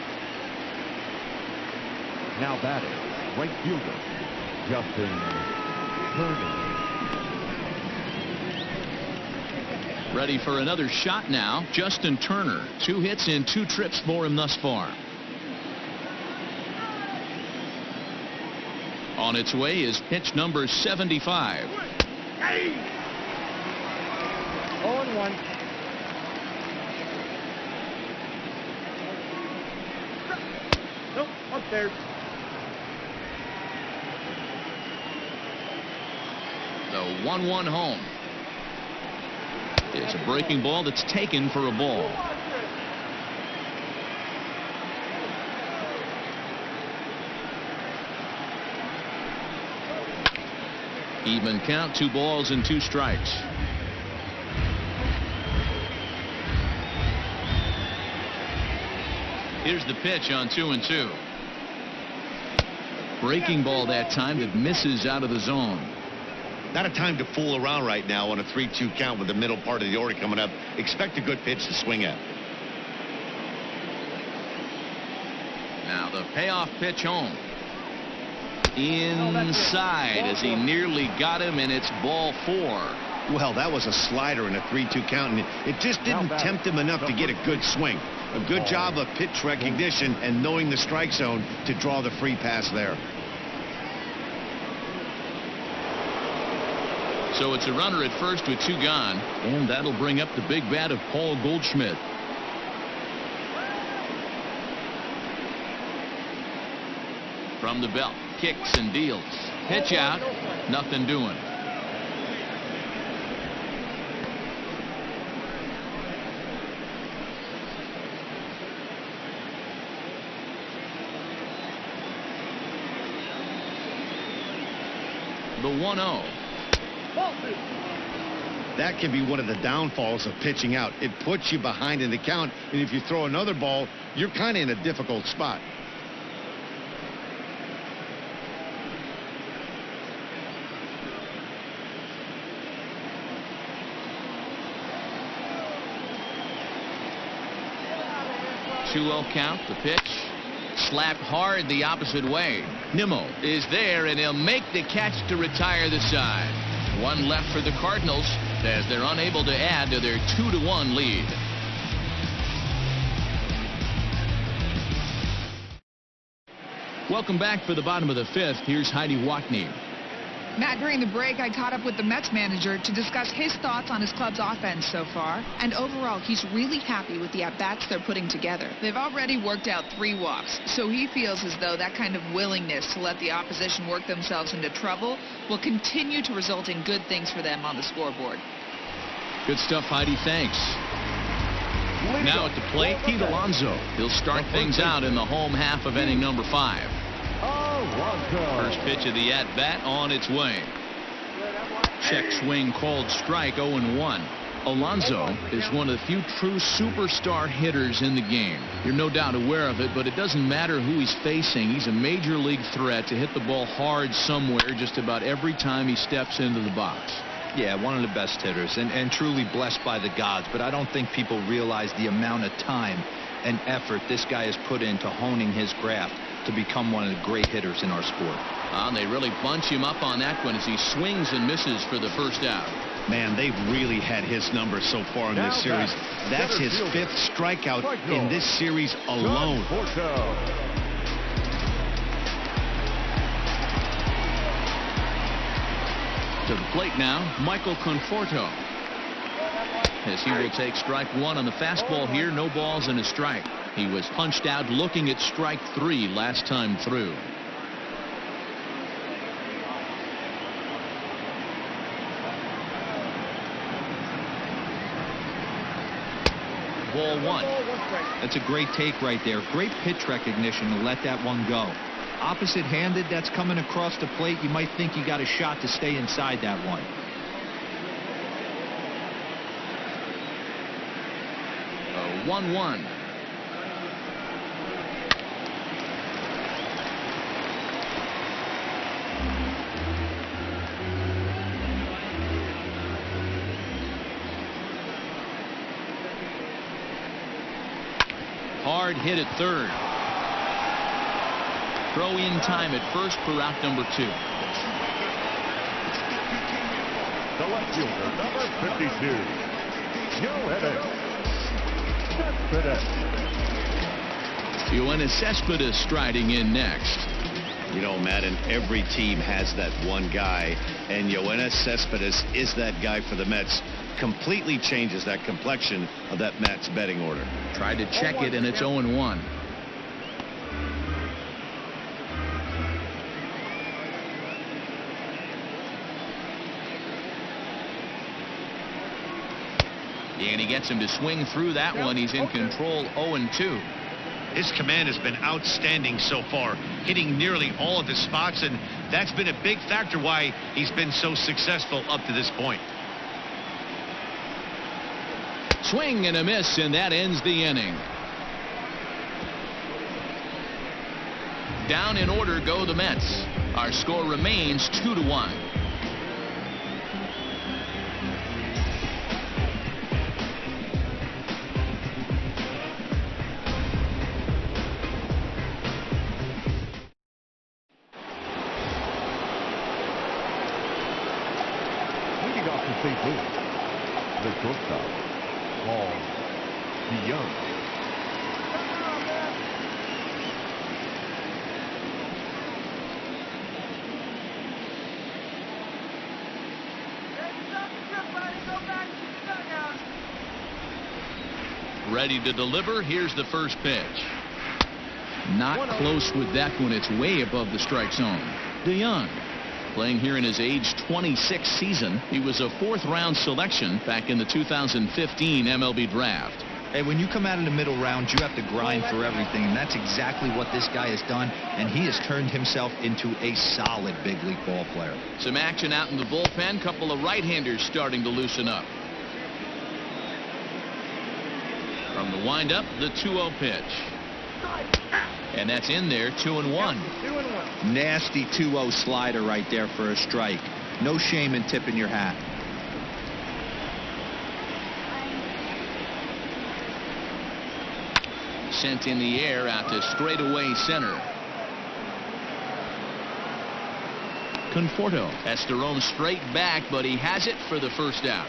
Now batting, right fielder, Justin Turner. Ready for another shot now, Justin Turner. 2 hits and 2 trips for him thus far. On its way is pitch number 75. 0-1. Nope, up there. The 1-1 home. It's a breaking ball that's taken for a ball. Even count, 2 balls and 2 strikes. Here's the pitch on 2-2. Breaking ball that time that misses out of the zone. Not a time to fool around right now on a 3-2 count with the middle part of the order coming up. Expect a good pitch to swing at. Now the payoff pitch home. Inside as he nearly got him, and it's ball 4. Well, that was a slider in a 3-2 count, and it just didn't tempt him enough to get a good swing. A good job of pitch recognition and knowing the strike zone to draw the free pass there. So it's a runner at first with 2 gone, and that'll bring up the big bat of Paul Goldschmidt. From the belt, kicks and deals. Pitch out, nothing doing. The 1-0. That can be one of the downfalls of pitching out. It puts you behind in the count, and if you throw another ball, you're kind of in a difficult spot. Two-0 count, the pitch. Slapped hard the opposite way. Nimmo is there, and he'll make the catch to retire the side. One left for the Cardinals as they're unable to add to their 2-1 lead. Welcome back for the bottom of the 5th. Here's Heidi Watney. Matt, during the break, I caught up with the Mets manager to discuss his thoughts on his club's offense so far. And overall, he's really happy with the at-bats they're putting together. They've already worked out 3 walks, so he feels as though that kind of willingness to let the opposition work themselves into trouble will continue to result in good things for them on the scoreboard. Good stuff, Heidi. Thanks. Now at the plate, Pete Alonso. He'll start things out in the home half of inning number 5. First pitch of the at-bat on its way. Check swing called strike, 0-1. Alonso is one of the few true superstar hitters in the game. You're no doubt aware of it, but it doesn't matter who he's facing. He's a major league threat to hit the ball hard somewhere just about every time he steps into the box. Yeah, one of the best hitters and truly blessed by the gods, but I don't think people realize the amount of time and effort this guy has put into honing his craft to become one of the great hitters in our sport. They really bunch him up on that one as he swings and misses for the first out. Man, they've really had his number so far in this series. That's his 5th strikeout in this series alone. To the plate now, Michael Conforto. As he will take strike 1 on the fastball here. No balls and a strike. He was punched out looking at strike 3 last time through. Ball 1. That's a great take right there. Great pitch recognition to let that one go. Opposite-handed, that's coming across the plate. You might think you got a shot to stay inside that one. 1-1. Hard hit at third. Throw in time at first for out number 2. The left fielder, number 52. Johannes Yoenis Cespedes striding in next. You know, Madden, every team has that one guy, and Yoenis Cespedes is that guy for the Mets. Completely changes that complexion of that Mets betting order. Tried to check it, and it's 0-1. And he gets him to swing through that one. He's in control, 0-2. His command has been outstanding so far, hitting nearly all of his spots, and that's been a big factor why he's been so successful up to this point. Swing and a miss, and that ends the inning. Down in order go the Mets. Our score remains 2-1. Leading off to St. Louis, the shortstop, Paul DeYoung. Ready to deliver. Here's the first pitch. Not close with that one. It's way above the strike zone. DeYoung playing here in his age 26 season. He was a fourth-round selection back in the 2015 MLB draft. Hey, when you come out in the middle round, you have to grind for everything, and that's exactly what this guy has done, and he has turned himself into a solid big league ball player. Some action out in the bullpen. Couple of right-handers starting to loosen up. From the windup, the 2-0 pitch. And that's in there, 2-1. Nasty 2-0 slider right there for a strike. No shame in tipping your hat. Sent in the air out to straightaway center. Conforto has to roam straight back, but he has it for the first out.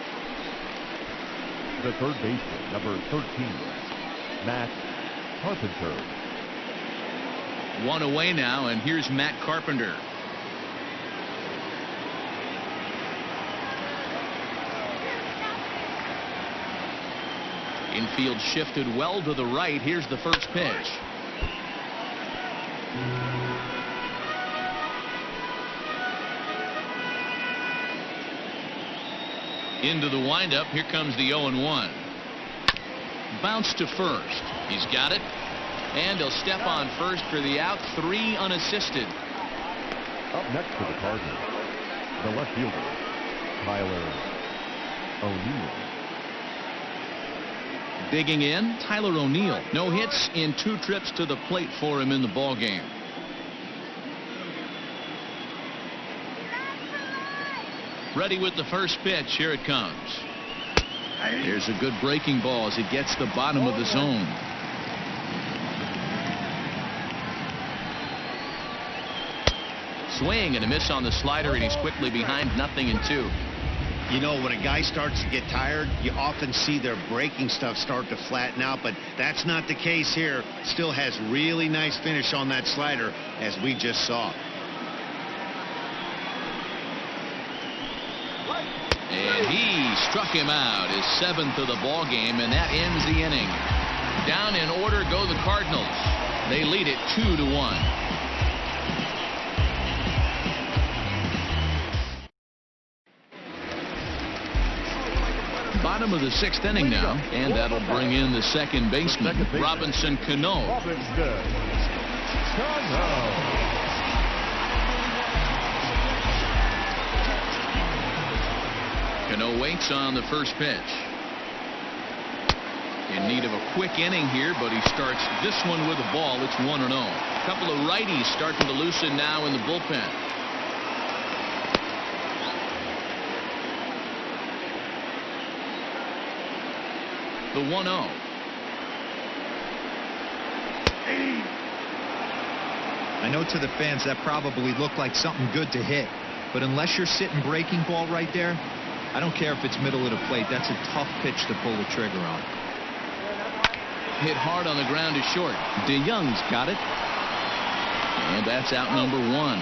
The third baseman, number 13, Matt Carpenter. One away now, and here's Matt Carpenter. Infield shifted well to the right. Here's the first pitch. Into the windup. Here comes the 0-1. Bounce to first. He's got it. And he'll step on first for the out. 3 unassisted. Up next for the Cardinals, the left fielder, Tyler O'Neill. Digging in, Tyler O'Neill. No hits in 2 trips to the plate for him in the ballgame. Ready with the first pitch. Here it comes. Here's a good breaking ball as it gets the bottom of the zone. Swing and a miss on the slider, and he's quickly behind 0-2. You know, when a guy starts to get tired, you often see their breaking stuff start to flatten out, but that's not the case here. Still has really nice finish on that slider, as we just saw. And he struck him out, his 7th of the ball game, and that ends the inning. Down in order go the Cardinals. They lead it 2-1. Bottom of the 6th inning now, and that'll bring in the second baseman, Robinson Cano. Cano waits on the first pitch. In need of a quick inning here, but he starts this one with a ball. It's 1-0. A couple of righties starting to loosen now in the bullpen. The 1-0. I know to the fans that probably looked like something good to hit, but unless you're sitting breaking ball right there, I don't care if it's middle of the plate. That's a tough pitch to pull the trigger on. Hit hard on the ground to short. DeYoung's got it. And that's out number 1.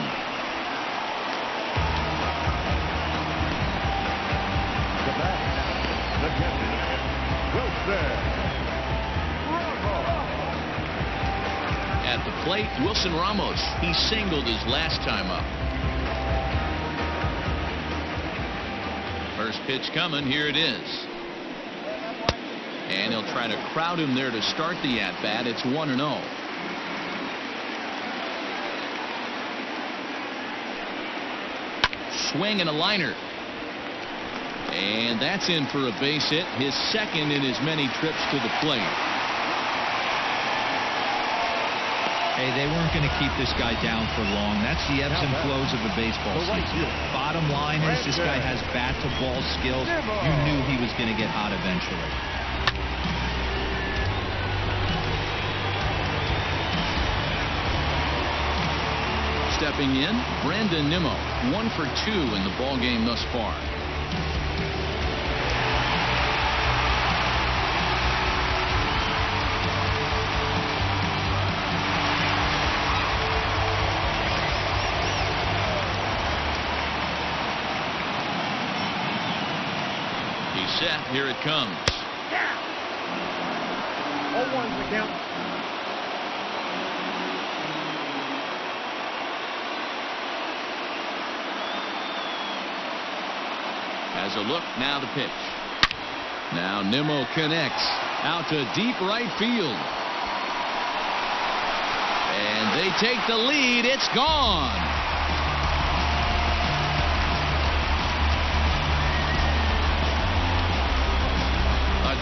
At the plate, Wilson Ramos. He singled his last time up. First pitch coming. Here it is. And he'll try to crowd him there to start the at-bat. It's 1-0. Swing and a liner. And that's in for a base hit, his 2nd in as many trips to the plate. Hey, they weren't going to keep this guy down for long. That's the ebbs and flows of a baseball season. Bottom line is this guy has bat-to-ball skills. You knew he was going to get hot eventually. Stepping in, Nimmo, 1 for 2 in the ballgame thus far. Set. Here it comes. 0-1's the count. Has a look. Now the pitch. Now Nimmo connects out to deep right field. And they take the lead. It's gone.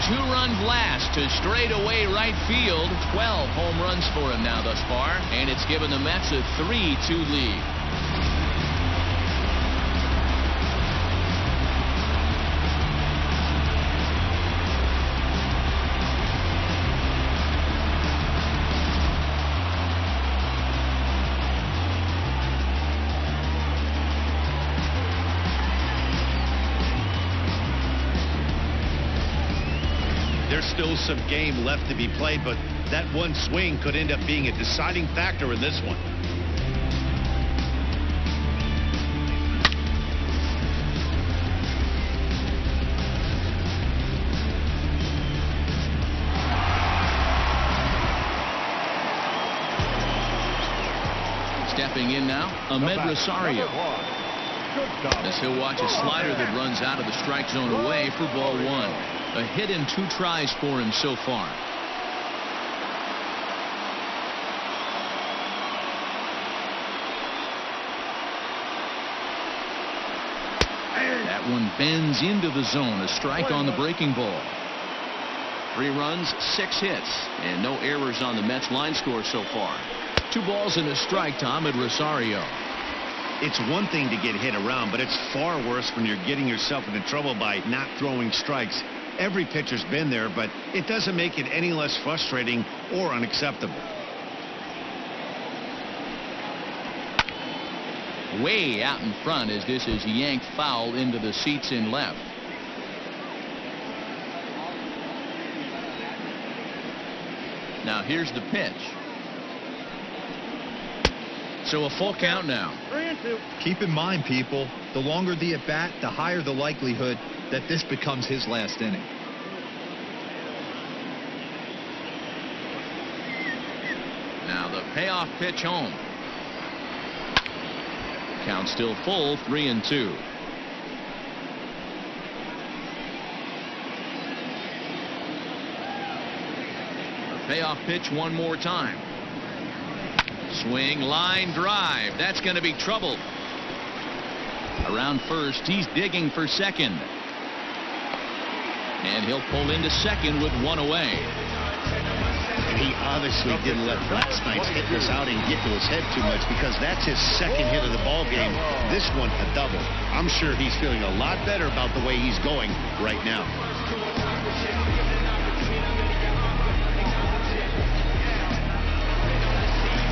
Two-run blast to straightaway right field. 12 home runs for him now thus far, and it's given the Mets a 3-2 lead. There's still some game left to be played, but that one swing could end up being a deciding factor in this one. Stepping in now, Rosario. As he'll watch a slider that runs out of the strike zone away for ball 1. A hit in 2 tries for him so far. That one bends into the zone. A strike on the breaking ball. 3 runs, 6 hits, and no errors on the Mets line score so far. 2 balls and a strike to Rosario. It's one thing to get hit around, but it's far worse when you're getting yourself into trouble by not throwing strikes. Every pitcher's been there, but it doesn't make it any less frustrating or unacceptable. Way out in front as this is yanked foul into the seats in left. Now here's the pitch. So a full count now. 3-2. Keep in mind, people, the longer the at-bat, the higher the likelihood that this becomes his last inning. Now the payoff pitch home. Count still full, 3-2. The payoff pitch one more time. Swing, line drive. That's going to be trouble. Around first, he's digging for second. And he'll pull into second with 1 away. And he obviously didn't let last night's hitless outing get to his head too much, because that's his second hit of the ball game. This one a double. I'm sure he's feeling a lot better about the way he's going right now.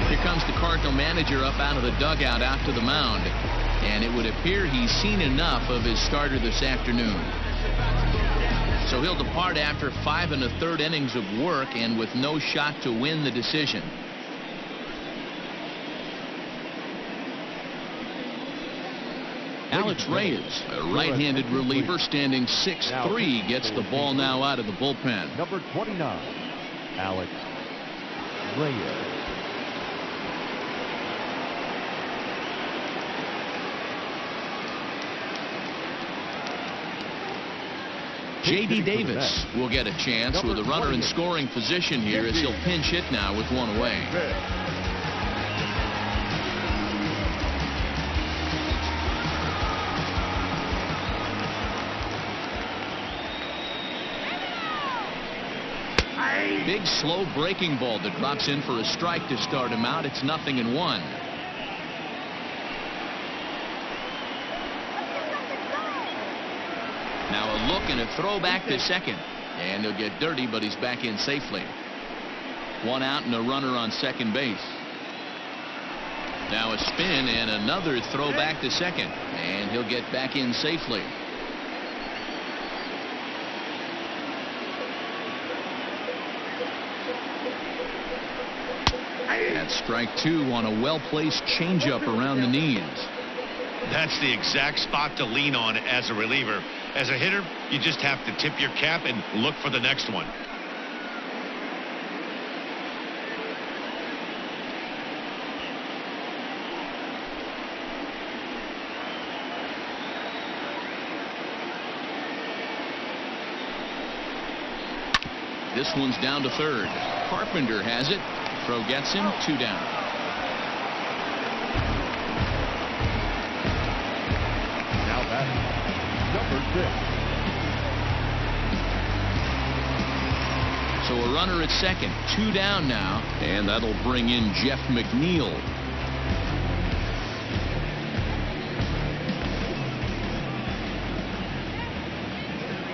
Here comes the Cardinal manager up out of the dugout out to the mound. And it would appear he's seen enough of his starter this afternoon. So he'll depart after 5 1/3 innings of work and with no shot to win the decision. Alex Reyes, a right-handed reliever standing 6'3", gets the ball now out of the bullpen. Number 29, Alex Reyes. J.D. Davis will get a chance with a runner in scoring position here as he'll pinch hit now with 1 away. big, slow breaking ball that drops in for a strike to start him out. It's 0-1. Now a look and a throw back to second. And he'll get dirty, but he's back in safely. 1 out and a runner on second base. Now a spin and another throw back to second. And he'll get back in safely. That's strike 2 on a well-placed changeup around the knees. That's the exact spot to lean on as a reliever. As a hitter, you just have to tip your cap and look for the next one. This one's down to third. Carpenter has it. Throw gets him. 2 down. Now batting, number 6. So a runner at second. 2 down now. And that'll bring in Jeff McNeil.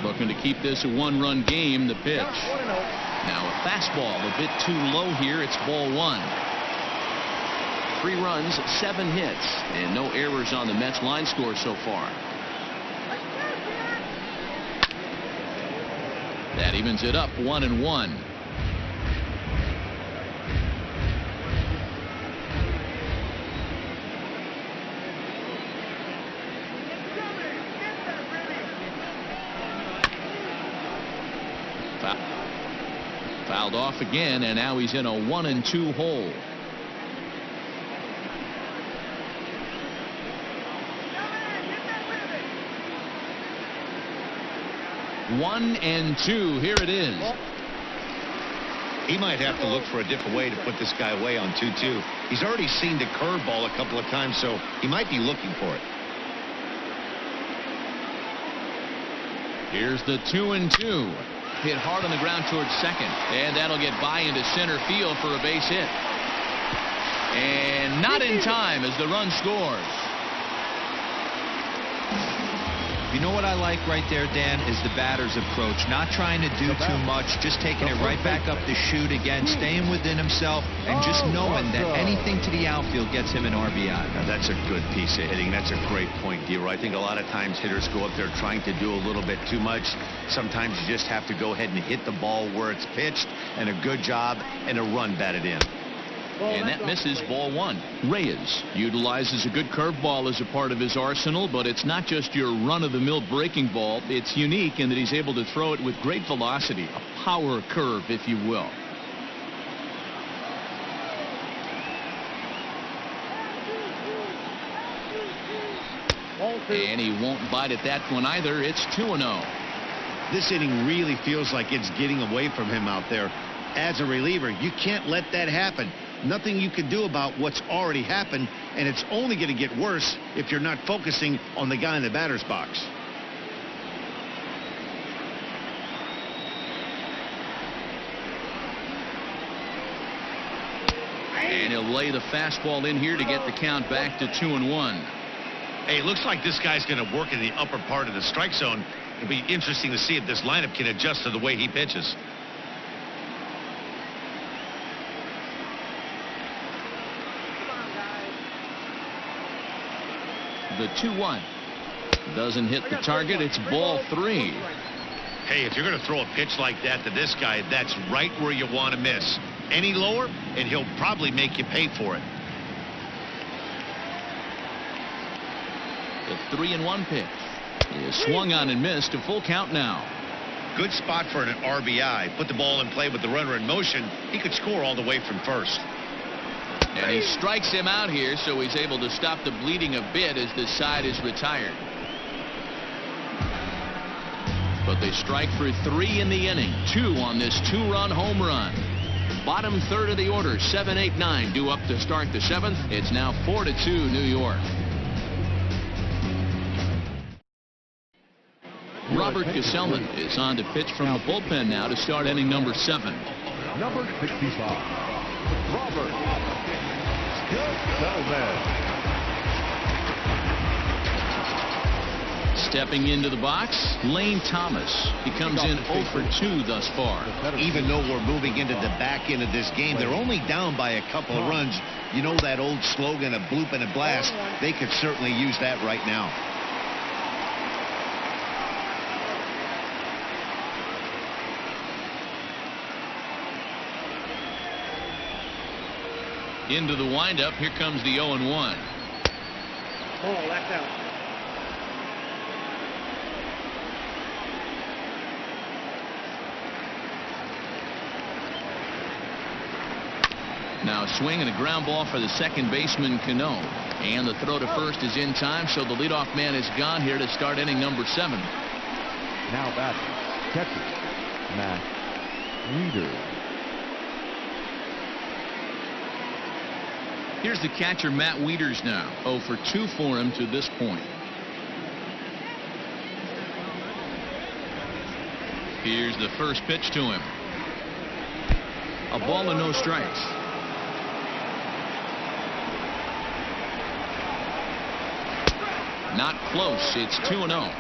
Looking to keep this a 1-run game. The pitch. Now a fastball a bit too low here. It's ball 1. 3 runs, 7 hits, and no errors on the Mets line score so far. That evens it up 1-1. Fouled off again, and now he's in a 1-2 hole. One and 2. Here it is. He might have to look for a different way to put this guy away on 2-2. He's already seen the curveball a couple of times, so he might be looking for it. Here's the 2-2. Hit hard on the ground towards second, and that'll get by into center field for a base hit. And not in time as the run scores. You know what I like right there, Dan, is the batter's approach. Not trying to do too much, just taking it right back up the chute again, staying within himself, and just knowing that anything to the outfield gets him an RBI. Now, that's a good piece of hitting. That's a great point, Dero. I think a lot of times hitters go up there trying to do a little bit too much. Sometimes you just have to go ahead and hit the ball where it's pitched, and a good job, and a run batted in. And that misses ball 1. Reyes utilizes a good curveball as a part of his arsenal, but it's not just your run-of-the-mill breaking ball. It's unique in that he's able to throw it with great velocity, a power curve, if you will. And he won't bite at that one either. It's 2-0. This inning really feels like it's getting away from him out there. As a reliever, you can't let that happen. Nothing you can do about what's already happened, and it's only going to get worse if you're not focusing on the guy in the batter's box. And he'll lay the fastball in here to get the count back to 2-1. Hey, it looks like this guy's going to work in the upper part of the strike zone. It'll be interesting to see if this lineup can adjust to the way he pitches. The 2-1 doesn't hit the target. It's ball 3. Hey, if you're going to throw a pitch like that to this guy, that's right where you want to miss. Any lower, and he'll probably make you pay for it. The 3-1 pitch is swung on and missed. A full count now. Good spot for an RBI. Put the ball in play with the runner in motion. He could score all the way from first. And he strikes him out here, so he's able to stop the bleeding a bit as the side is retired. But they strike for 3 in the inning. 2 on this 2-run home run. Bottom third of the order, 7, 8, 9 due up to start the 7th. It's now 4-2 New York. Robert Gesellman is on to pitch from the bullpen now to start inning number 7. number 65, Robert Gonzalez. Stepping into the box, Lane Thomas. He comes in 0 for 2 thus far. Even though we're moving into the back end of this game, they're only down by a couple of runs. You know that old slogan, a bloop and a blast? They could certainly use that right now. Into the windup, here comes the 0-1. Oh, left out. Now a swing and a ground ball for the second baseman, Cano. And the throw to first is in time, so the leadoff man is gone here to start inning number 7. Now batting, catcher, Matt Weeder. Here's the catcher, Matt Wieters now. 0 for 2 for him to this point. Here's the first pitch to him. A ball and no strikes. Not close. It's 2-0.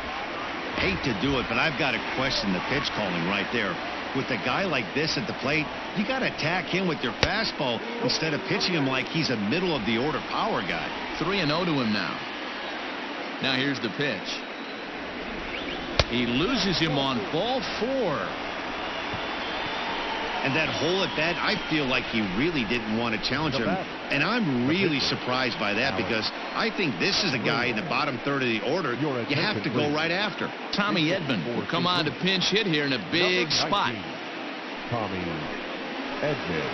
Hate to do it, but I've got to question the pitch calling right there. With a guy like this at the plate, you got to attack him with your fastball instead of pitching him like he's a middle of the order power guy. 3-0 to him now. Now here's the pitch. He loses him on ball 4. And that hole at bat, I feel like he really didn't want to challenge him. And I'm really surprised by that because I think this is a guy in the bottom third of the order you have to go right after. Tommy Edman will come on to pinch hit here in a big spot. Tommy Edman.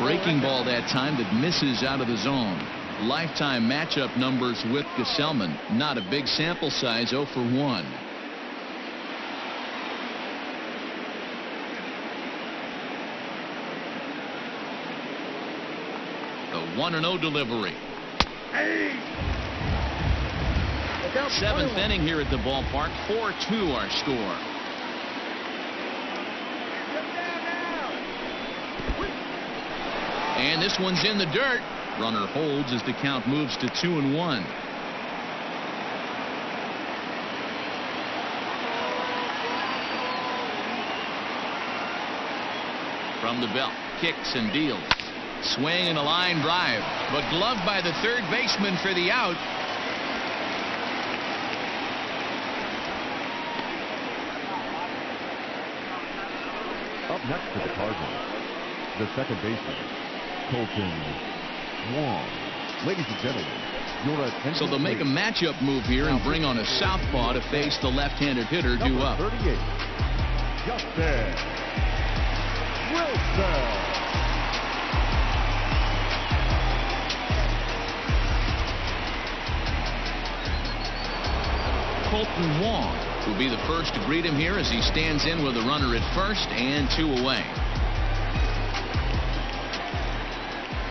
Breaking ball that time that misses out of the zone. Lifetime matchup numbers with Gesellman. Not a big sample size, 0 for 1. The 1-0 delivery. Seventh inning here at the ballpark. 4-2 our score. And this one's in the dirt. Runner holds as the count moves to 2-1. From the belt, kicks and deals. Swing and a line drive, but gloved by the third baseman for the out. Up next for the Cardinals, the second baseman, Colton Wong. Ladies and gentlemen, your attention. So they'll make a matchup move here and bring on a southpaw to face the left-handed hitter due up. 38, Justin Wilson. Colton Wong will be the first to greet him here as he stands in with a runner at first and 2 away.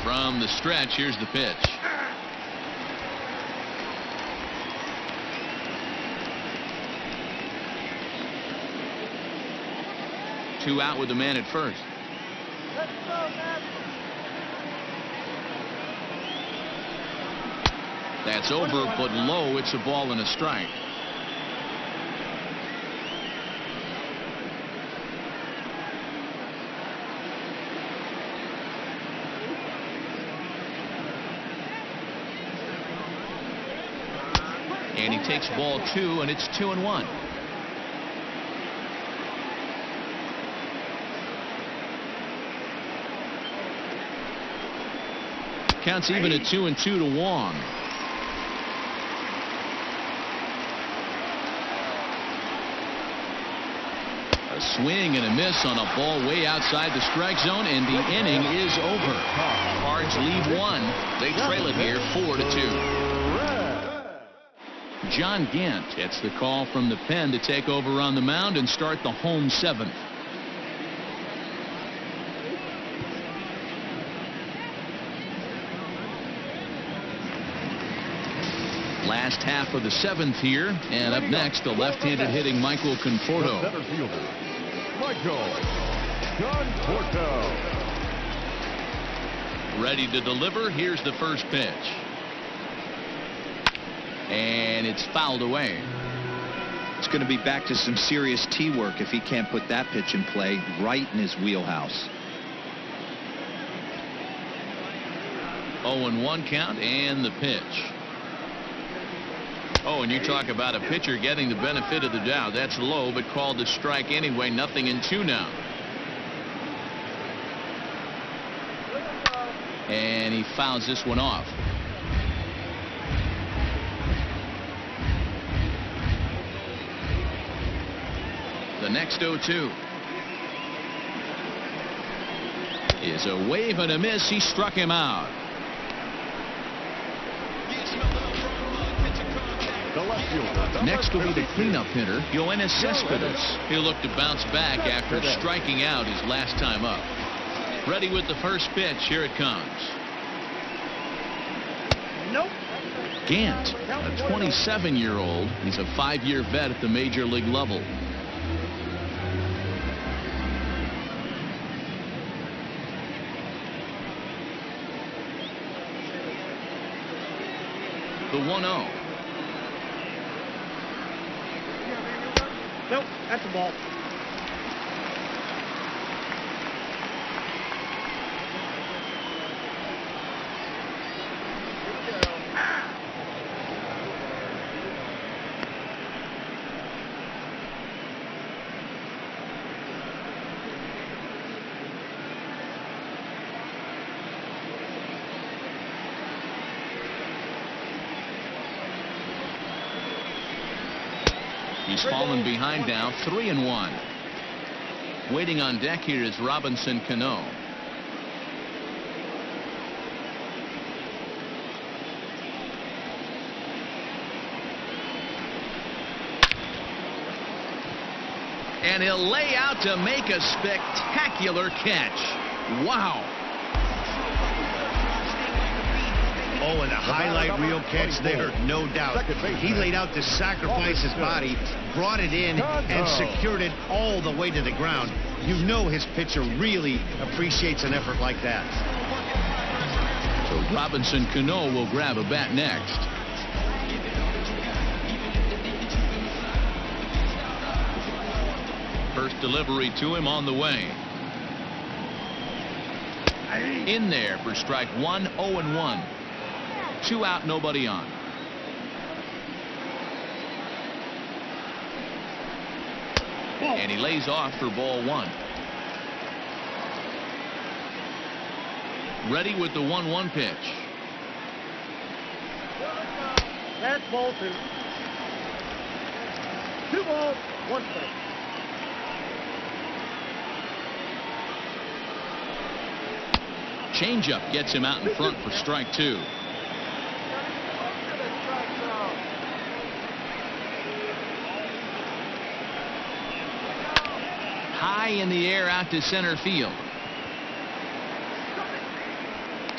From the stretch, here's the pitch. Two out with the man at first. That's over, but low. It's a ball and a strike. And he takes ball 2, and it's 2-1. Counts even at 2-2 to Wong. A swing and a miss on a ball way outside the strike zone, and the inning is over. Cards lead 1. They trail it here 4-2. John Gant gets the call from the pen to take over on the mound and start the home 7th. Last half of the 7th here, and up next, the left-handed hitting Michael Conforto. The center fielder, Michael Conforto. Ready to deliver. Here's the first pitch. And it's fouled away. It's going to be back to some serious tee work if he can't put that pitch in play right in his wheelhouse. 0-1 count and the pitch. Oh, and you talk about a pitcher getting the benefit of the doubt. That's low, but called a strike anyway. 0-2 now. And he fouls this one off. The next 0-2 is a wave and a miss. He struck him out. Next will be the cleanup hitter, Yoenis Cespedes. He'll look to bounce back after striking out his last time up. Ready with the first pitch. Here it comes. Nope. Gant, a 27-year-old. He's a 5-year vet at the major league level. The 1-0. Nope, that's a ball. He's fallen behind now, 3-1. Waiting on deck here is Robinson Cano. And he'll lay out to make a spectacular catch. Wow. Oh, and a highlight reel catch there, no doubt. He laid out to sacrifice his body, brought it in, and secured it all the way to the ground. You know his pitcher really appreciates an effort like that. So Robinson Cano will grab a bat next. First delivery to him on the way. In there for strike one, 0-1. 2 out, nobody on. And he lays off for ball 1. Ready with the 1-1 pitch. That's ball 2. 2 balls, 1 strike. Changeup gets him out in front for strike 2. High in the air out to center field.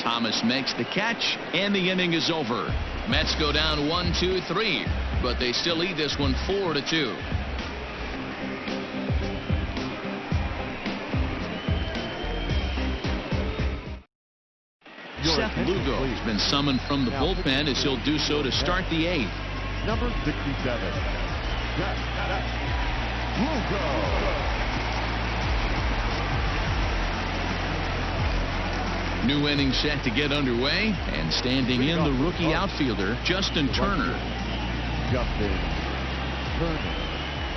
Thomas makes the catch, and the inning is over. Mets go down 1-2-3, but they still lead this one 4-2. Seth Lugo has been summoned from the bullpen as he'll do so to start the 8th. Number 67, Seth Lugo. New inning set to get underway, and standing in the rookie outfielder, Justin Turner.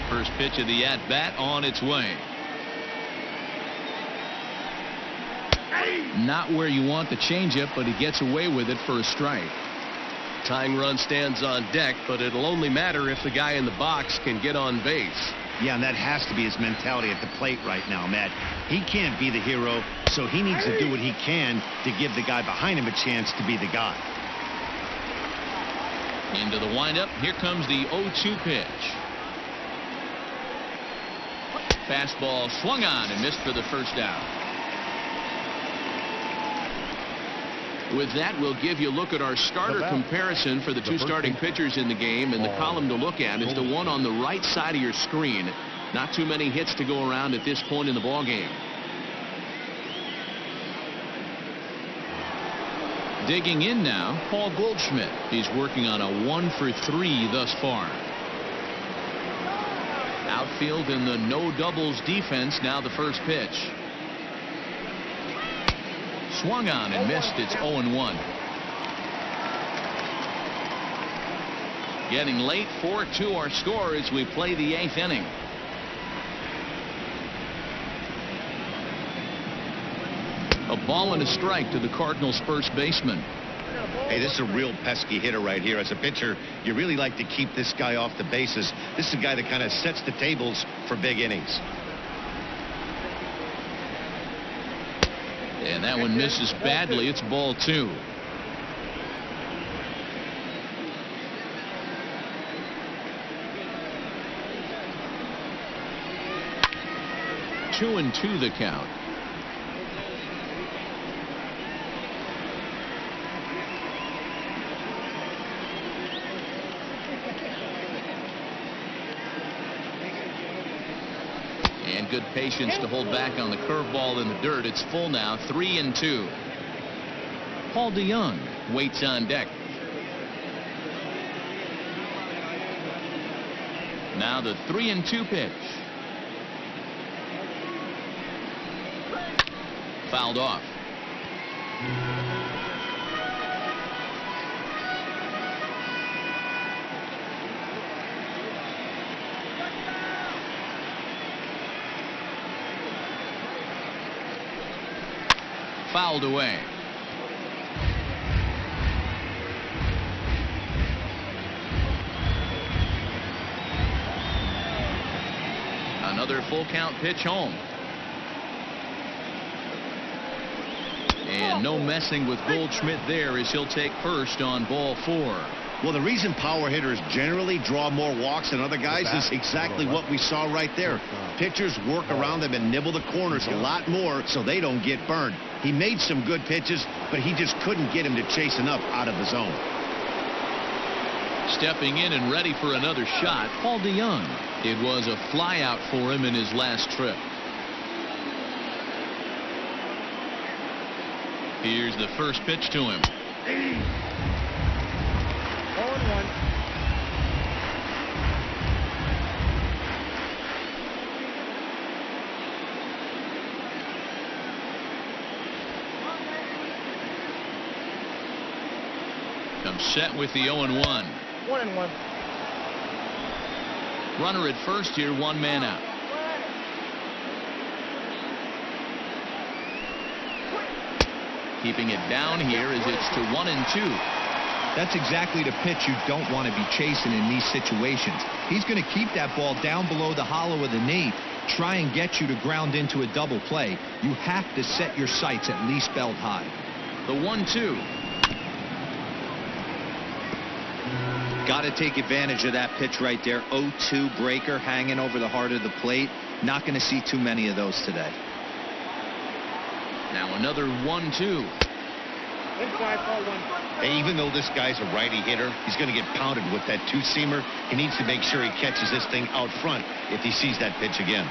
First pitch of the at-bat on its way. Not where you want the changeup, but he gets away with it for a strike. Tying run stands on deck, but it'll only matter if the guy in the box can get on base. Yeah, and that has to be his mentality at the plate right now, Matt. He can't be the hero, so he needs to do what he can to give the guy behind him a chance to be the guy. Into the windup. Here comes the 0-2 pitch. Fastball swung on and missed for the first out. With that, we'll give you a look at our starter comparison for the two starting pitchers in the game, and the column to look at is the one on the right side of your screen. Not too many hits to go around at this point in the ballgame. Digging in now, Paul Goldschmidt. He's working on a 1 for 3 thus far. Outfield in the no doubles defense. Now the first pitch. Swung on and missed. It's 0-1. Getting late. 4-2 our score as we play the 8th inning. A ball and a strike to the Cardinals first baseman. Hey, this is a real pesky hitter right here. As a pitcher, you really like to keep this guy off the bases. This is a guy that kind of sets the tables for big innings. And that one misses badly. It's ball 2. Two and 2 the count. And good patience to hold back on the curveball in the dirt. It's full now. 3-2. Paul DeYoung waits on deck. Now the 3-2 pitch. Fouled off. Fouled away. Another full count pitch home. And no messing with Goldschmidt there as he'll take first on ball 4. Well, the reason power hitters generally draw more walks than other guys is exactly what we saw right there. Pitchers work around them and nibble the corners a lot more so they don't get burned. He made some good pitches, but he just couldn't get him to chase enough out of the zone. Stepping in and ready for another shot, Paul DeYoung. It was a fly out for him in his last trip. Here's the first pitch to him. 0-1. Comes set with the 0-1. 1-1. Runner at first here, 1 man out. Keeping it down here as it's to 1-2. That's exactly the pitch you don't want to be chasing in these situations. He's going to keep that ball down below the hollow of the knee, try and get you to ground into a double play. You have to set your sights at least belt high. The 1-2. Got to take advantage of that pitch right there. 0-2 breaker hanging over the heart of the plate. Not going to see too many of those today. Now another 1-2. Inside, ball 1. And even though this guy's a righty hitter, he's going to get pounded with that 2-seamer. He needs to make sure he catches this thing out front if he sees that pitch again.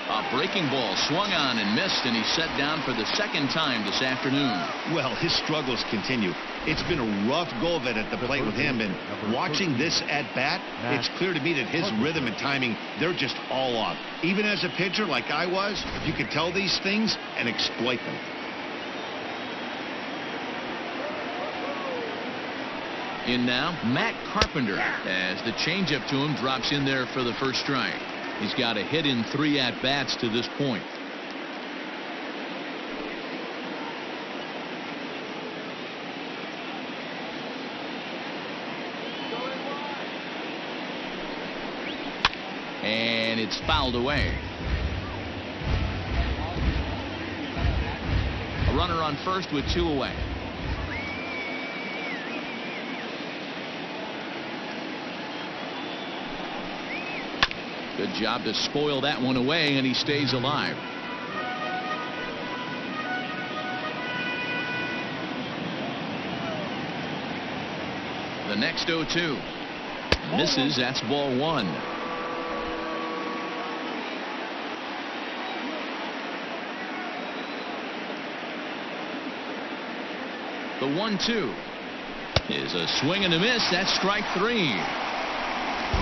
A breaking ball swung on and missed, and he's set down for the second time this afternoon. Well, his struggles continue. It's been a rough go of it at the plate with him, and watching this at bat, it's clear to me that his rhythm and timing, they're just all off. Even as a pitcher like I was, you could tell these things and exploit them. In now, Matt Carpenter, as the changeup to him drops in there for the first strike. He's got a hit in 3 at-bats to this point. And it's fouled away. A runner on first with 2 away. Good job to spoil that one away, and he stays alive. The next 0-2. Misses. That's ball one. The 1-2 is a swing and a miss. That's strike three.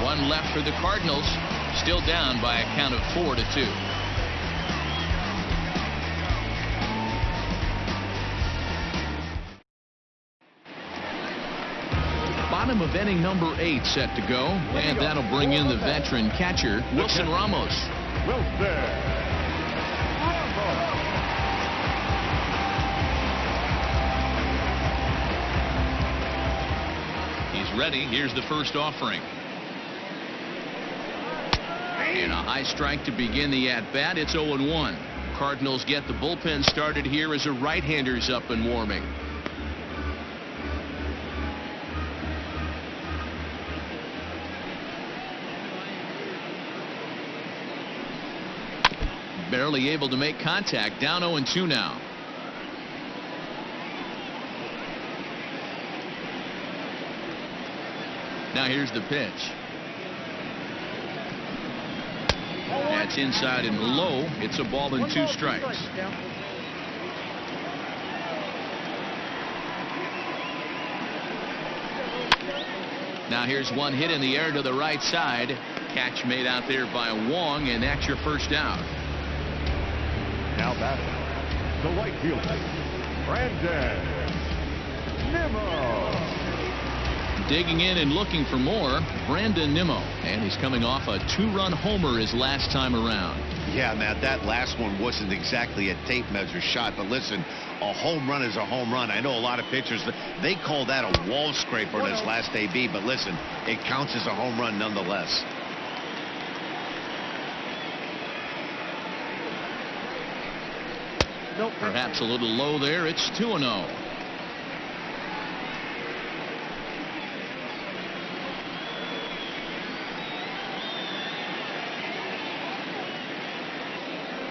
One left for the Cardinals. Still down by a count of 4-2. Bottom of inning number 8 set to go, and that'll bring in the veteran catcher Wilson Ramos. He's ready. Here's the first offering. And a high strike to begin the at-bat. It's 0-1. Cardinals get the bullpen started here as a right-hander's up and warming. Barely able to make contact. Down 0-2 now. Now here's the pitch. That's inside and low. It's a ball and 2 strikes. Now here's one hit in the air to the right side. Catch made out there by Wong, and that's your first out. Now batting, the right fielder, Brandon Nimmo. Digging in and looking for more, Brandon Nimmo, and he's coming off a 2-run homer his last time around. Yeah, Matt, that last one wasn't exactly a tape measure shot, but listen, a home run is a home run. I know a lot of pitchers, they call that a wall scraper in his last AB, but listen, it counts as a home run nonetheless. Perhaps a little low there. It's 2-0.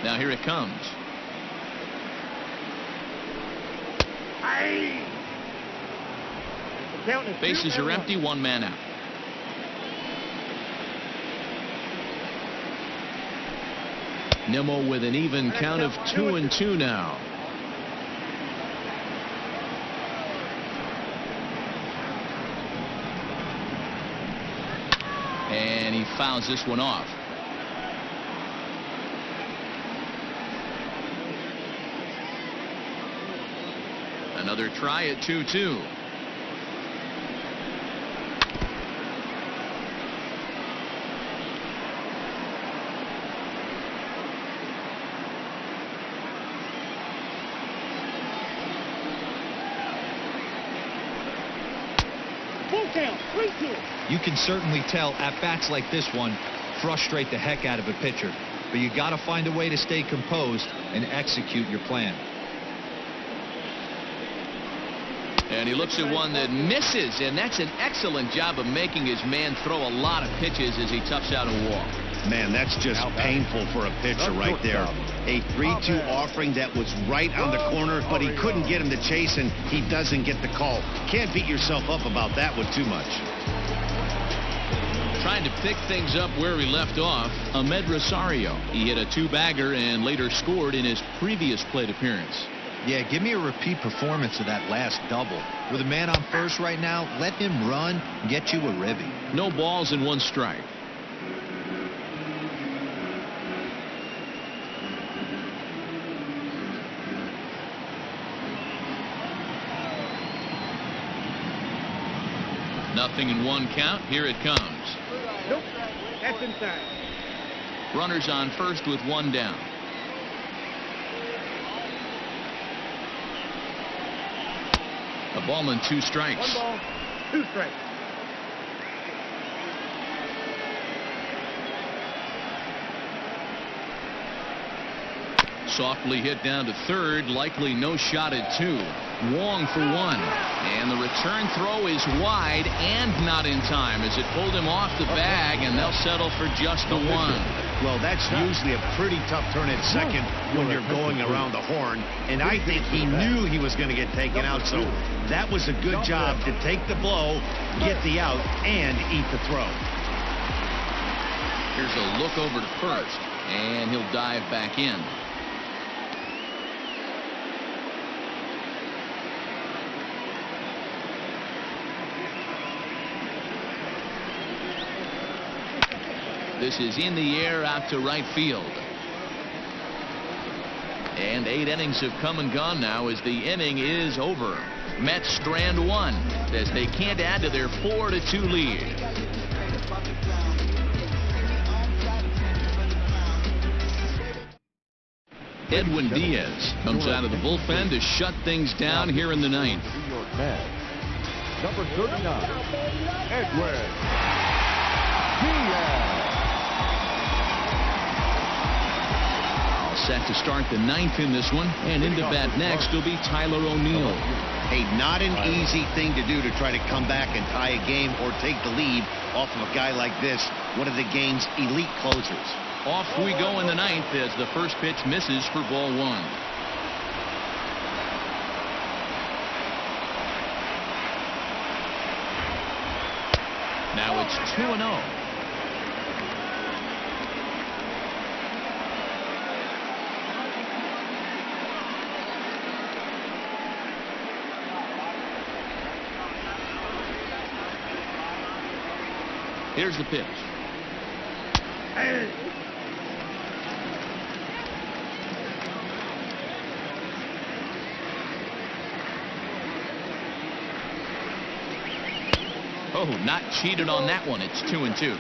Now here it comes. Bases are empty. 1 man out. Nimmo with an even count of 2-2 now. And he fouls this one off. Another try at 2-2. You can certainly tell at-bats like this one frustrate the heck out of a pitcher, but you got to find a way to stay composed and execute your plan. And he looks at one that misses, and that's an excellent job of making his man throw a lot of pitches as he toughs out a walk. Man, that's just painful for a pitcher right there. A 3-2 offering that was right on the corner, but he couldn't get him to chase, and he doesn't get the call. Can't beat yourself up about that one too much. Trying to pick things up where he left off, Ahmed Rosario. He hit a 2-bagger and later scored in his previous plate appearance. Yeah, give me a repeat performance of that last double. With a man on first right now, let him run and get you a ribby. No balls and 1 strike. Nothing in 1 count. Here it comes. Nope, that's inside. Runners on first with 1 down. A ball and 2 strikes. 1 ball, 2 strikes. Softly hit down to third. Likely no shot at 2. Wong for 1. And the return throw is wide and not in time as it pulled him off the bag, and they'll settle for just the 1. Well, that's usually a pretty tough turn at second when you're going around the horn. And I think he knew he was going to get taken out. So that was a good job to take the blow, get the out, and eat the throw. Here's a look over to first, and he'll dive back in. This is in the air out to right field. And 8 innings have come and gone now as the inning is over. Mets strand one as they can't add to their 4-2 lead. Edwin Diaz comes out of the bullpen to shut things down here in the ninth. New York Mets, number 39, Edwin Diaz. Set to start the ninth in this one, and into bat next will be Tyler O'Neill. Hey, not an easy thing to do to try to come back and tie a game or take the lead off of a guy like this, one of the game's elite closers. Off we go in the ninth as the first pitch misses for ball one. Now it's 2-0. Here's the pitch. Oh, not cheated on that one. It's 2-2.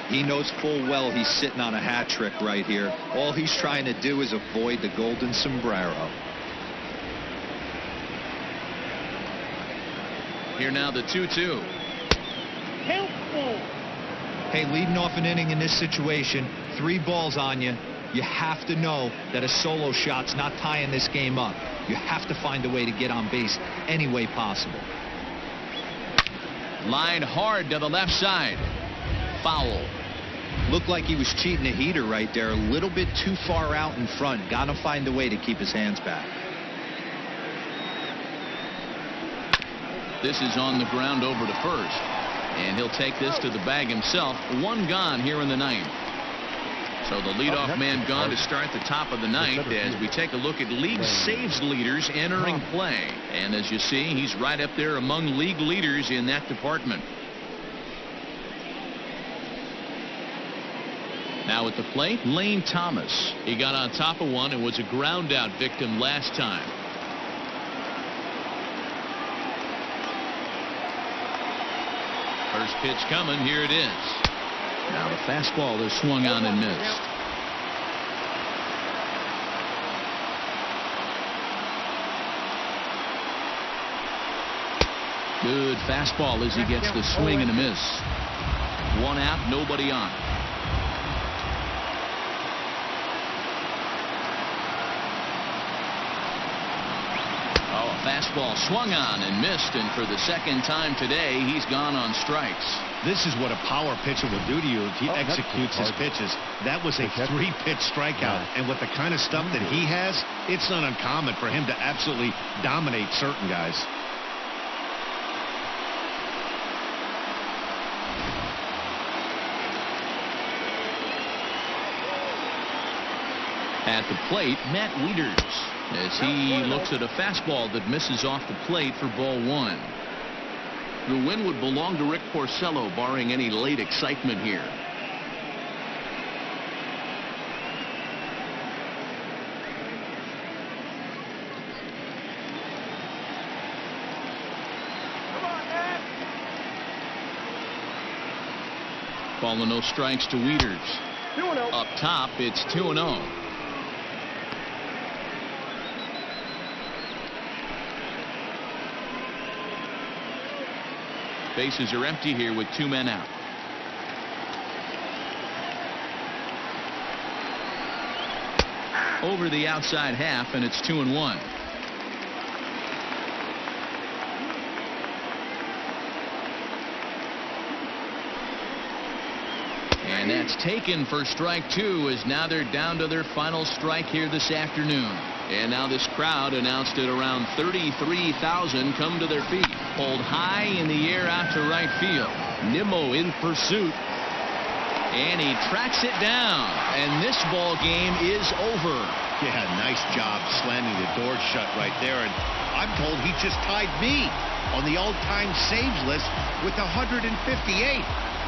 He knows full well he's sitting on a hat trick right here. All he's trying to do is avoid the golden sombrero. Here now the 2-2. Hey, leading off an inning in this situation, 3 balls on you. You have to know that a solo shot's not tying this game up. You have to find a way to get on base any way possible. Line hard to the left side. Foul. Looked like he was cheating a heater right there. A little bit too far out in front. Got to find a way to keep his hands back. This is on the ground over to first. And he'll take this to the bag himself. 1 gone here in the ninth. So the leadoff man gone to start the top of the ninth as we take a look at league saves leaders entering play. And as you see, he's right up there among league leaders in that department. Now at the plate, Lane Thomas. He got on top of one and was a ground out victim last time. First pitch coming. Here it is. Now the fastball is swung on and missed. Good fastball as he gets the swing and a miss. 1 out, nobody on. Fastball swung on and missed, and for the second time today, he's gone on strikes. This is what a power pitcher will do to you if he executes his pitches. That was a 3-pitch strikeout, and with the kind of stuff that he has, it's not uncommon for him to absolutely dominate certain guys. At the plate, Matt Wieters, as he looks at a fastball that misses off the plate for ball 1. The win would belong to Rick Porcello, barring any late excitement here. Ball and no strikes to Wieters. Up top, it's 2-0. Bases are empty here with 2 men out. Over the outside half, and it's 2-1. And And that's taken for strike 2, as now they're down to their final strike here this afternoon. And now this crowd, announced at around 33,000, come to their feet. Pulled high in the air out to right field. Nimmo in pursuit. And he tracks it down. And this ball game is over. Yeah, nice job slamming the door shut right there. And I'm told he just tied me on the all-time saves list with 158.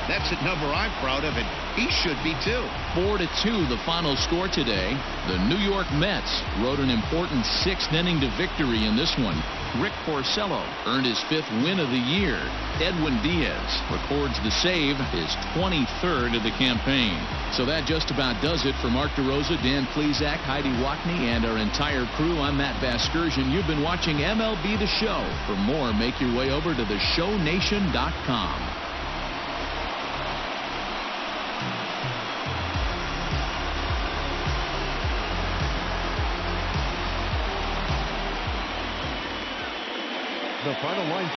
That's a number I'm proud of, and he should be too. 4-2 the final score today. The New York Mets rode an important 6th inning to victory in this one. Rick Porcello earned his 5th win of the year. Edwin Diaz records the save, his 23rd of the campaign. So that just about does it for Mark DeRosa, Dan Plesac, Heidi Watney, and our entire crew. I'm Matt Vasgersian. You've been watching MLB The Show. For more, make your way over to theshownation.com. The final line